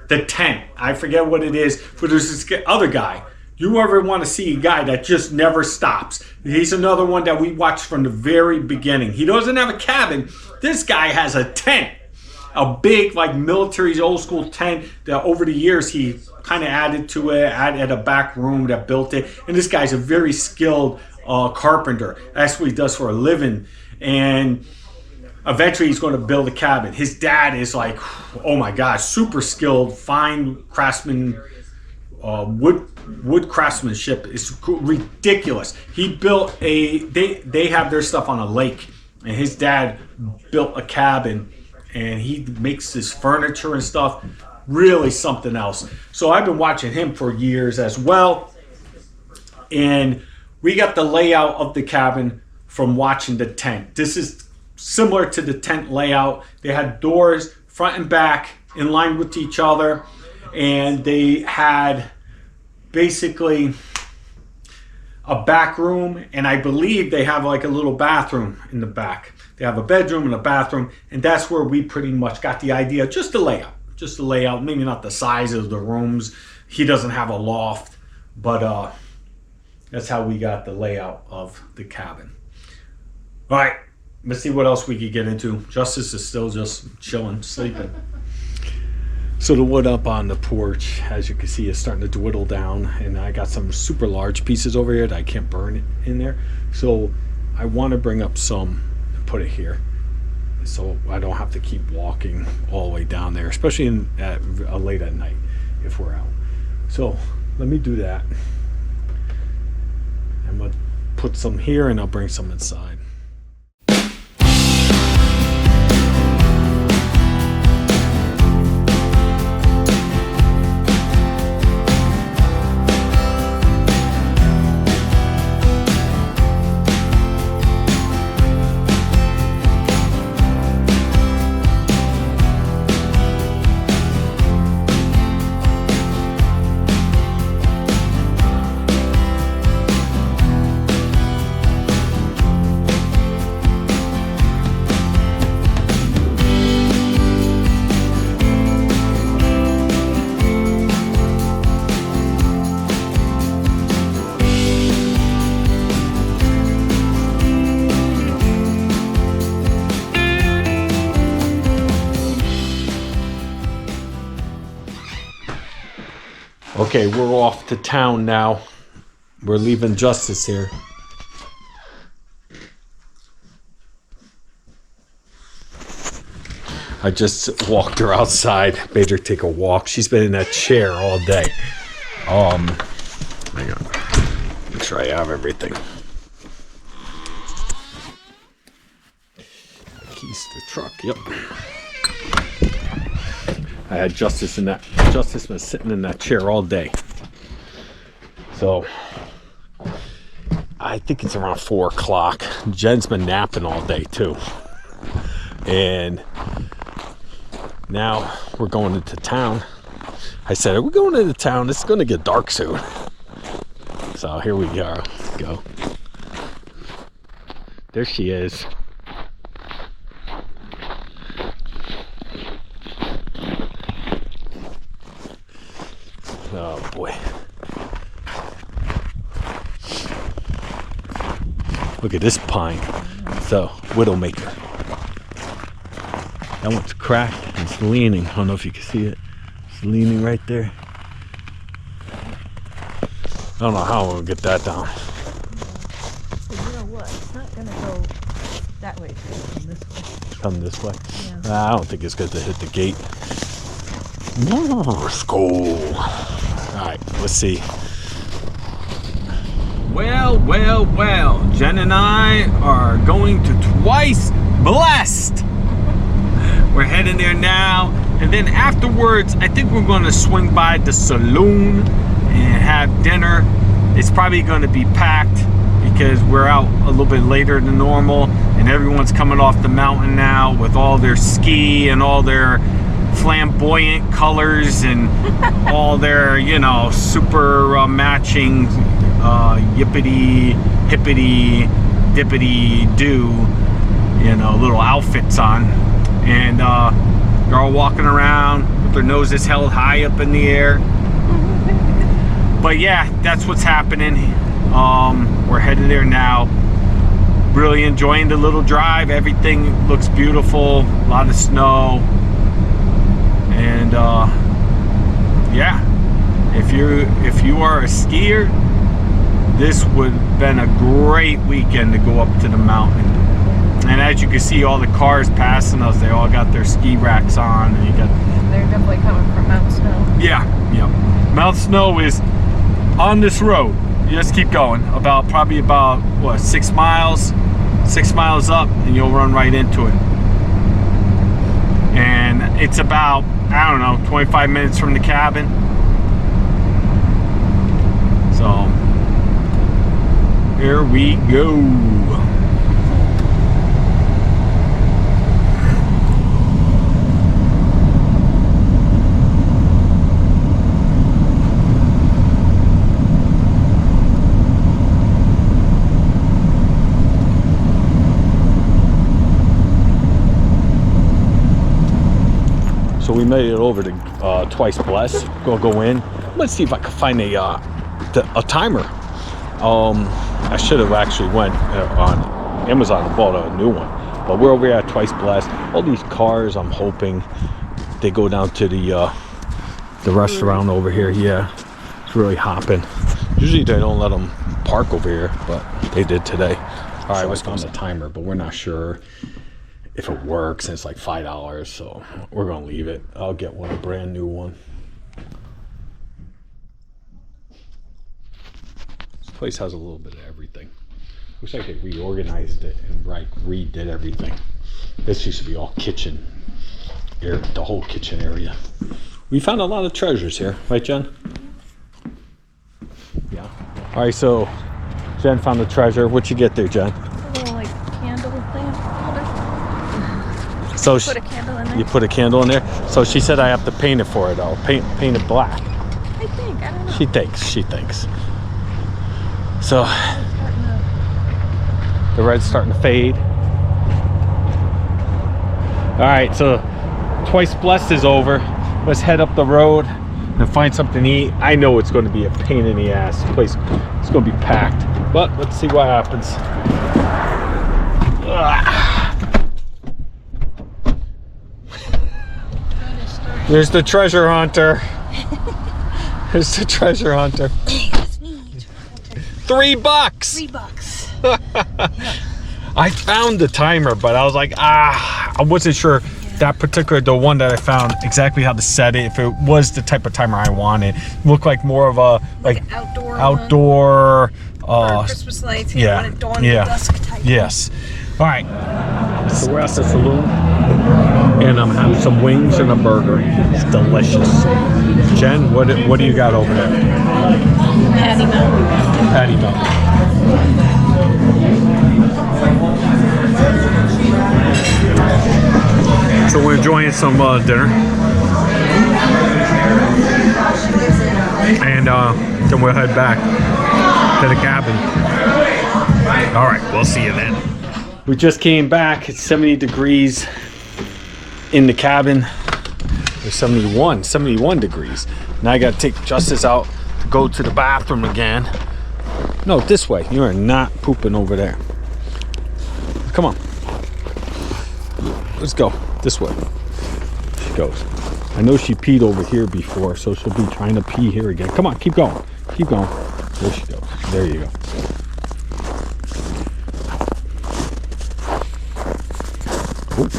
The tent, I forget what it is, but there's this other guy. You ever want to see a guy that just never stops? He's another one that we watched from the very beginning. He doesn't have a cabin. This guy has a tent, a big military old school tent that over the years he kind of added to it, added a back room that built it. And this guy's a very skilled carpenter. That's what he does for a living. And eventually he's going to build a cabin. His dad is oh my gosh, super skilled, fine craftsman, wood craftsmanship is ridiculous. He built they have their stuff on a lake, and his dad built a cabin, and he makes this furniture and stuff, really something else. So I've been watching him for years as well, and we got the layout of the cabin from watching the tent. This is similar to the tent layout. They had doors front and back in line with each other, and they had basically a back room, and I believe they have a little bathroom in the back. They have a bedroom and a bathroom, and that's where we pretty much got the idea, just the layout, maybe not the size of the rooms. He doesn't have a loft, but that's how we got the layout of the cabin. All right, let's see what else we could get into. Justice is still just chilling, sleeping. So the wood up on the porch, as you can see, is starting to dwindle down, and I got some super large pieces over here that I can't burn it in there. So I want to bring up some and put it here, so I don't have to keep walking all the way down there, especially late at night if we're out. So let me do that. I'm gonna put some here, and I'll bring some inside. Okay, we're off to town now. We're leaving Justice here. I just walked her outside, made her take a walk. She's been in that chair all day. Hang on. Make sure I have everything. Keys to the truck, yep. I had Justice in that. Justice was sitting in that chair all day. So, I think it's around 4 o'clock. Jen's been napping all day too. And now we're going into town. I said, are we going into town? It's going to get dark soon. So here we go. There she is. Oh boy. Look at this pine. It's a widowmaker. That one's cracked. It's leaning. I don't know if you can see it. It's leaning right there. I don't know how we'll get that down. So you know what? It's not gonna go that way. It's gonna come this way. Come this way? Yeah. I don't think it's going to hit the gate. Let's go. Alright, let's see. Well. Jen and I are going to Twice Blessed. We're heading there now. And then afterwards, I think we're going to swing by the saloon and have dinner. It's probably going to be packed because we're out a little bit later than normal. And everyone's coming off the mountain now with all their ski and all their flamboyant colors and all their, super matching yippity hippity dippity do, little outfits on, and they're all walking around with their noses held high up in the air. But yeah, that's what's happening. We're headed there now. Really enjoying the little drive. Everything looks beautiful. A lot of snow. And yeah, if you are a skier, this would have been a great weekend to go up to the mountain. And as you can see, all the cars passing us, they all got their ski racks on, and you got. They're definitely coming from Mount Snow. Yeah. Mount Snow is on this road. You just keep going. Probably about 6 miles? 6 miles up, and you'll run right into it. And it's about, 25 minutes from the cabin. So, here we go. So we made it over to Twice Blessed. Go in. Let's see if I can find a timer. I should have actually went on Amazon and bought a new one. But we're over here at Twice Blessed. All these cars, I'm hoping they go down to the restaurant over here. Yeah, it's really hopping. Usually they don't let them park over here, but they did today. All right, let's go on the timer, but we're not sure if it works. It's like $5, so we're gonna leave it. I'll get a brand new one. This place has a little bit of everything. Looks like they reorganized it and redid everything. This used to be all kitchen, the whole kitchen area. We found a lot of treasures here, right, Jen? Yeah. All right, so Jen found the treasure. What'd you get there, Jen? A little candle thing. So Put a candle in there. you put a candle in there. So she said I have to paint it for her though. Paint it black. I don't know. She thinks. So the red's starting to fade. All right, so Twice Blessed is over. Let's head up the road and find something to eat. I know it's going to be a pain in the ass. This place it's going to be packed, but let's see what happens. There's the treasure hunter. There's the treasure hunter. That's me. $3. $3. I found the timer, but I was like, I wasn't sure that particular, the one that I found, exactly how to set it. If it was the type of timer I wanted, it looked like more of a like outdoor or Christmas lights. Yeah, When it dawned to dusk type. Yes. All right. So we're at the saloon, and I'm having some wings and a burger. It's delicious. Jen, what do you got over there? Patty melt. Patty melt. So we're enjoying some dinner, and then we'll head back to the cabin. All right, we'll see you then. We just came back. It's 70 degrees in the cabin. There's 71 degrees. Now I got to take Justice out to go to the bathroom again. No, this way. You are not pooping over there. Come on. Let's go. This way. She goes. I know she peed over here before, so she'll be trying to pee here again. Come on, keep going. Keep going. There she goes. There you go. Oop.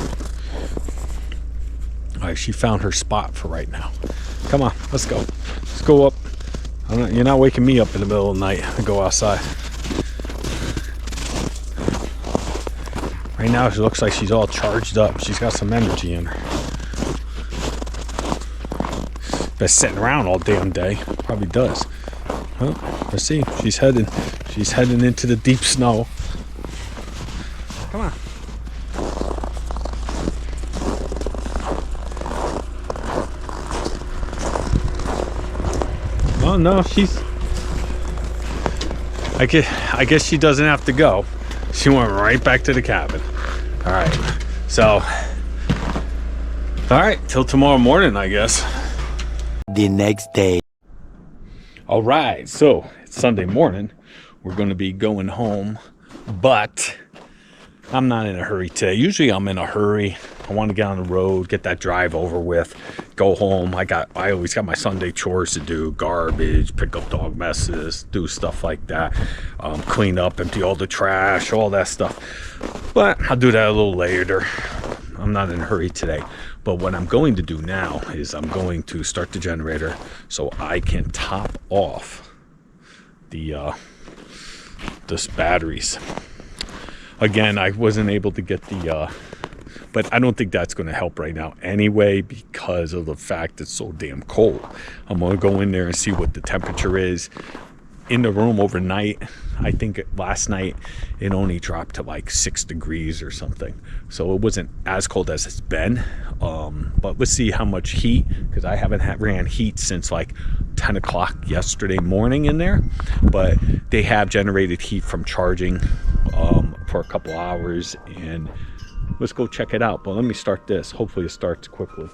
All right, she found her spot for right now. Come on, let's go. Let's go up. You're not waking me up in the middle of the night to go outside. Right now, she looks like she's all charged up. She's got some energy in her. Been sitting around all damn day. Probably does. Well, let's see. She's heading into the deep snow. Come on. Oh no, I guess she doesn't have to go. She went right back to the cabin. All right, so, all right, till tomorrow morning, I guess. The next day. All right, so it's Sunday morning. We're going to be going home, but I'm not in a hurry today. Usually I'm in a hurry. I want to get on the road, get that drive over with, go home. I always got my Sunday chores to do: garbage, pick up dog messes, do stuff like that, clean up, empty all the trash, all that stuff. But I'll do that a little later. I'm not in a hurry today. But what I'm going to do now is I'm going to start the generator so I can top off the batteries. Again, I wasn't able to get the but I don't think that's going to help right now anyway, because of the fact it's so damn cold. I'm going to go in there and see what the temperature is in the room overnight. I think last night it only dropped to like 6 degrees or something, so it wasn't as cold as it's been. But let's see how much heat, because I haven't ran heat since like 10 o'clock yesterday morning in there. But they have generated heat from charging for a couple hours, and let's go check it out. But let me start this. Hopefully it starts quickly.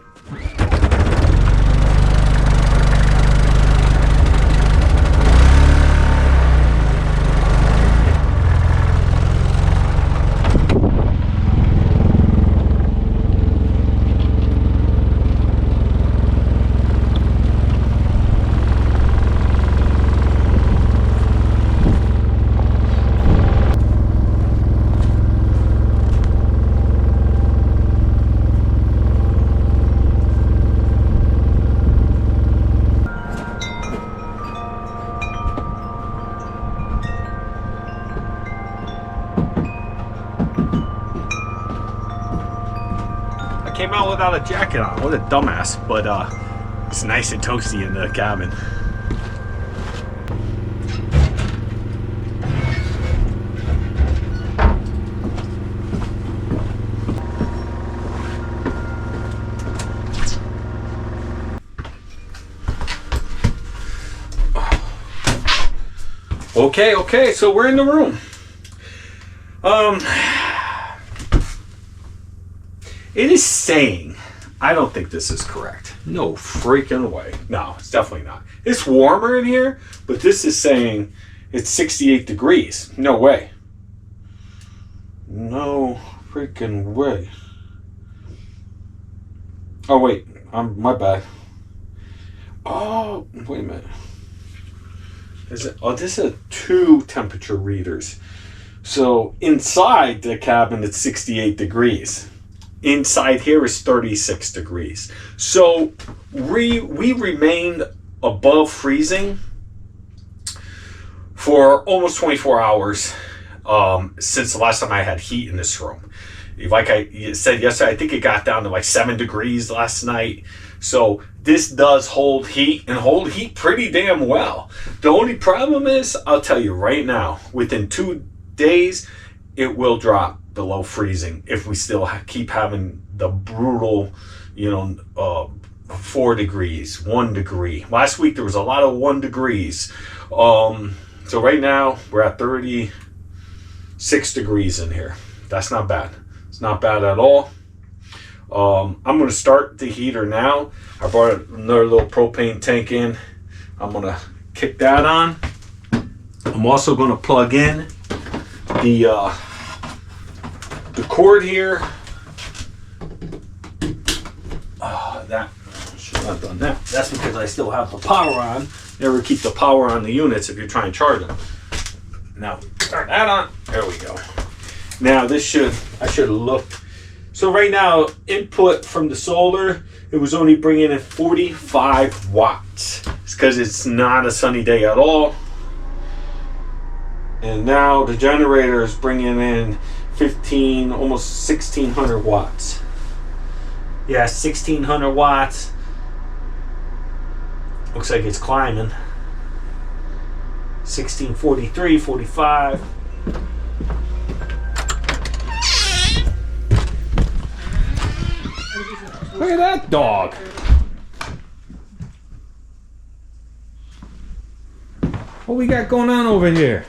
Came out without a jacket on. What a dumbass. But it's nice and toasty in the cabin. Okay, so we're in the room. It is saying, I don't think this is correct. No freaking way. No, it's definitely not. It's warmer in here, but this is saying it's 68 degrees. No way. No freaking way. Oh wait, my bad. Oh, wait a minute. Is it? Oh, this is 2 temperature readers. So inside the cabin, it's 68 degrees. Inside here is 36 degrees. So we remained above freezing for almost 24 hours since the last time I had heat in this room. Like I said yesterday, I think it got down to like 7 degrees last night. So this does hold heat and hold heat pretty damn well. The only problem is, I'll tell you right now, within 2 days, it will drop below freezing if we still keep having the brutal, 4 degrees, 1 degree. Last week there was a lot of 1 degrees. So right now we're at 36 degrees in here. That's not bad. It's not bad at all. I'm going to start the heater now. I brought another little propane tank in. I'm going to kick that on. I'm also going to plug in the cord here. That should not have done that. That's because I still have the power on. Never keep the power on the units if you're trying to charge them. Now turn that on. There we go. Now I should have looked. So right now, input from the solar, it was only bringing in 45 watts. It's because it's not a sunny day at all. And now the generator is bringing in 15, almost 1600 watts. Yeah, 1600 watts. Looks like it's climbing. 1643, 45. Look at that dog. What we got going on over here?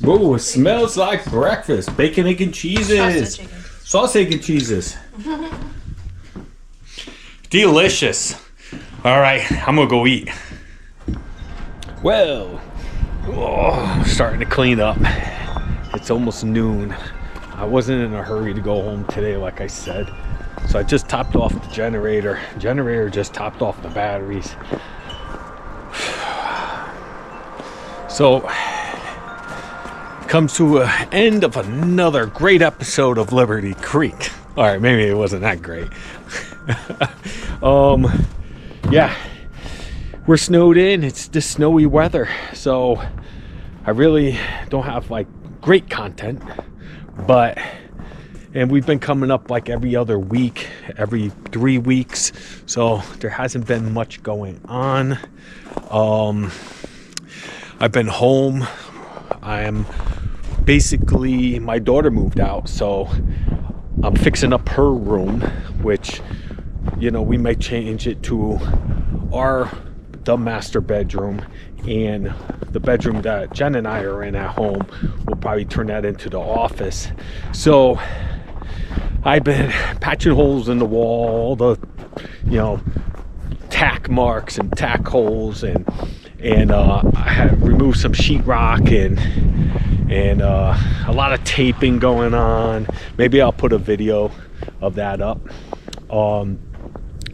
Whoa, it smells like breakfast. Bacon, egg, and cheeses. Sausage and cheeses. Delicious. All right, I'm gonna go eat. Well, I'm starting to clean up. It's almost noon. I wasn't in a hurry to go home today, like I said. So I just topped off the generator. Generator just topped off the batteries. So comes to an end of another great episode of Liberty Creek. All right, maybe it wasn't that great. Yeah, we're snowed in. It's the snowy weather, so I really don't have like great content, and we've been coming up like every other week, every 3 weeks, so there hasn't been much going on. I've been home. My daughter moved out, so I'm fixing up her room, which, we might change it to the master bedroom, and the bedroom that Jenn and I are in at home, we'll probably turn that into the office. So I've been patching holes in the wall, the tack marks and tack holes, and I have removed some sheetrock and a lot of taping going on. Maybe I'll put a video of that up.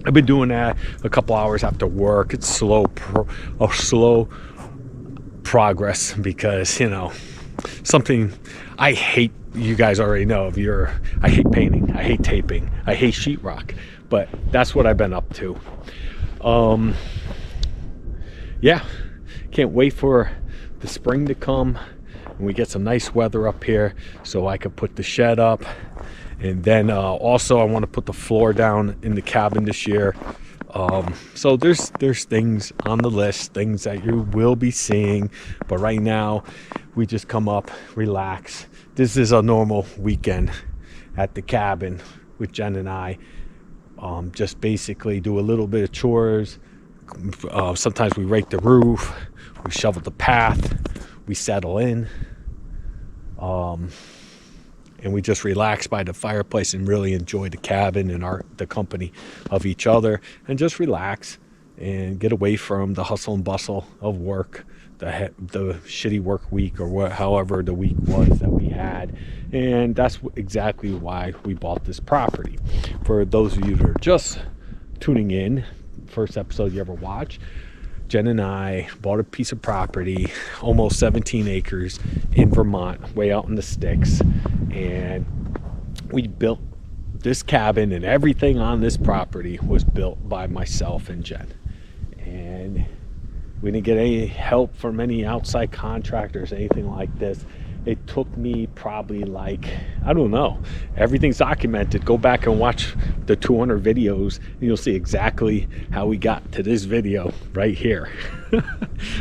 I've been doing that a couple hours after work. It's slow progress because something I hate. You guys already know. I hate painting. I hate taping. I hate sheetrock. But that's what I've been up to. Yeah, can't wait for the spring to come and we get some nice weather up here so I could put the shed up. And then also I want to put the floor down in the cabin this year. So there's things on the list, things that you will be seeing. But right now we just come up, relax. This is a normal weekend at the cabin with Jenn and I. Just basically do a little bit of chores. Sometimes we rake the roof, we shovel the path, we settle in. And we just relax by the fireplace and really enjoy the cabin and the company of each other, and just relax and get away from the hustle and bustle of work, the shitty work week, or however the week was that we had. And that's exactly why we bought this property. For those of you that are just tuning in, first episode you ever watch, Jenn and I bought a piece of property, almost 17 acres in Vermont, way out in the sticks, and we built this cabin, and everything on this property was built by myself and Jenn. And we didn't get any help from any outside contractors, anything like this. It took me probably like, I don't know, everything's documented. Go back and watch the 200 videos and you'll see exactly how we got to this video right here.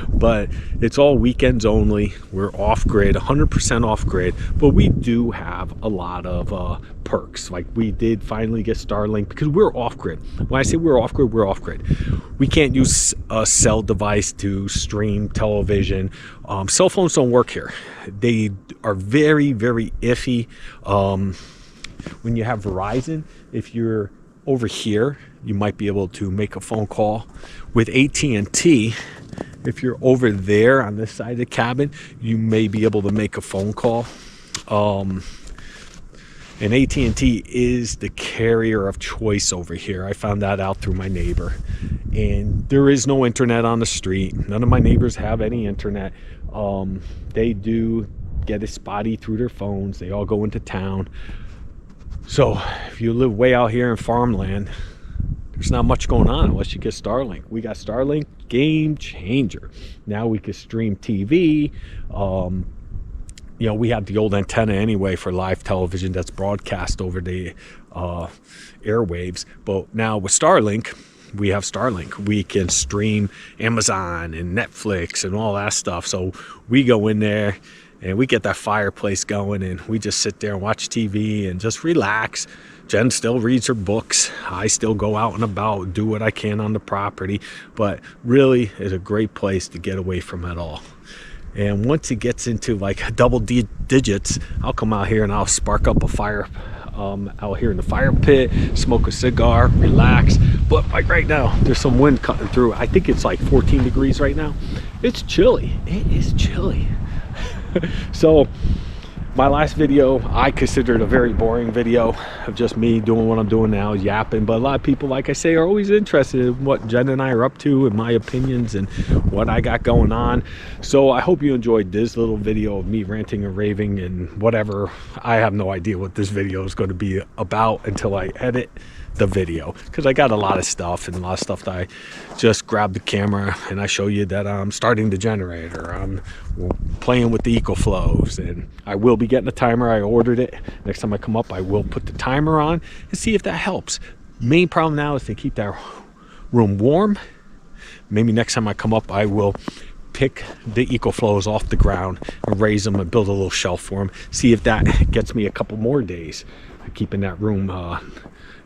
But it's all weekends only. We're off grid, 100% off grid, but we do have a lot of perks. Like we did finally get Starlink because we're off grid. When I say we're off grid, we're off grid. We can't use a cell device to stream television. Cell phones don't work here. They are very, very iffy. When you have Verizon, if you're over here, you might be able to make a phone call. With AT&T, if you're over there on this side of the cabin, you may be able to make a phone call. And AT&T is the carrier of choice over here. I found that out through my neighbor. And there is no internet on the street. None of my neighbors have any internet. They do get it spotty through their phones. They all go into town. So if you live way out here in farmland, there's not much going on unless you get Starlink. We got Starlink, game changer. Now we can stream TV. You know, we have the old antenna anyway for live television that's broadcast over the airwaves. But now with Starlink, we have Starlink. We can stream Amazon and Netflix and all that stuff. So we go in there and we get that fireplace going and we just sit there and watch TV and just relax. Jenn still reads her books. I still go out and about, do what I can on the property. But really, it's a great place to get away from it all. And once it gets into like double digits, I'll come out here and I'll spark up a fire out here in the fire pit, smoke a cigar, relax. But like right now, there's some wind cutting through. I think it's like 14 degrees right now. It's chilly. It is chilly. So my last video, I considered a very boring video of just me doing what I'm doing now, yapping. But a lot of people, like I say, are always interested in what Jenn and I are up to and my opinions and what I got going on. So I hope you enjoyed this little video of me ranting and raving and whatever. I have no idea what this video is going to be about until I edit the video, because I got a lot of stuff and a lot of stuff that I just grab the camera and I show you that I'm starting the generator, I'm playing with the EcoFlows, and I will be getting a timer. I ordered it. Next time I come up, I will put the timer on and see if that helps. Main problem now is to keep that room warm. Maybe next time I come up, I will pick the EcoFlows off the ground and raise them and build a little shelf for them. See if that gets me a couple more days keeping that room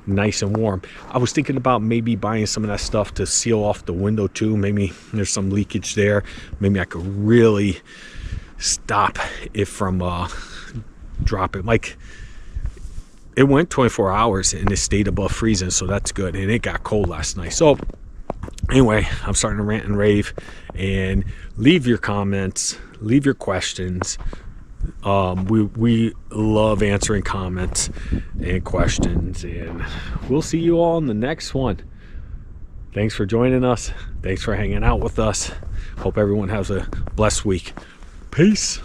nice and warm. I was thinking about maybe buying some of that stuff to seal off the window too. Maybe there's some leakage there. Maybe I could really stop it from dropping. Like, it went 24 hours and it stayed above freezing, so that's good. And it got cold last night. So anyway, I'm starting to rant and rave. And leave your comments, leave your questions. We love answering comments and questions, and we'll see you all in the next one. Thanks for joining us. Thanks for hanging out with us. Hope everyone has a blessed week. Peace.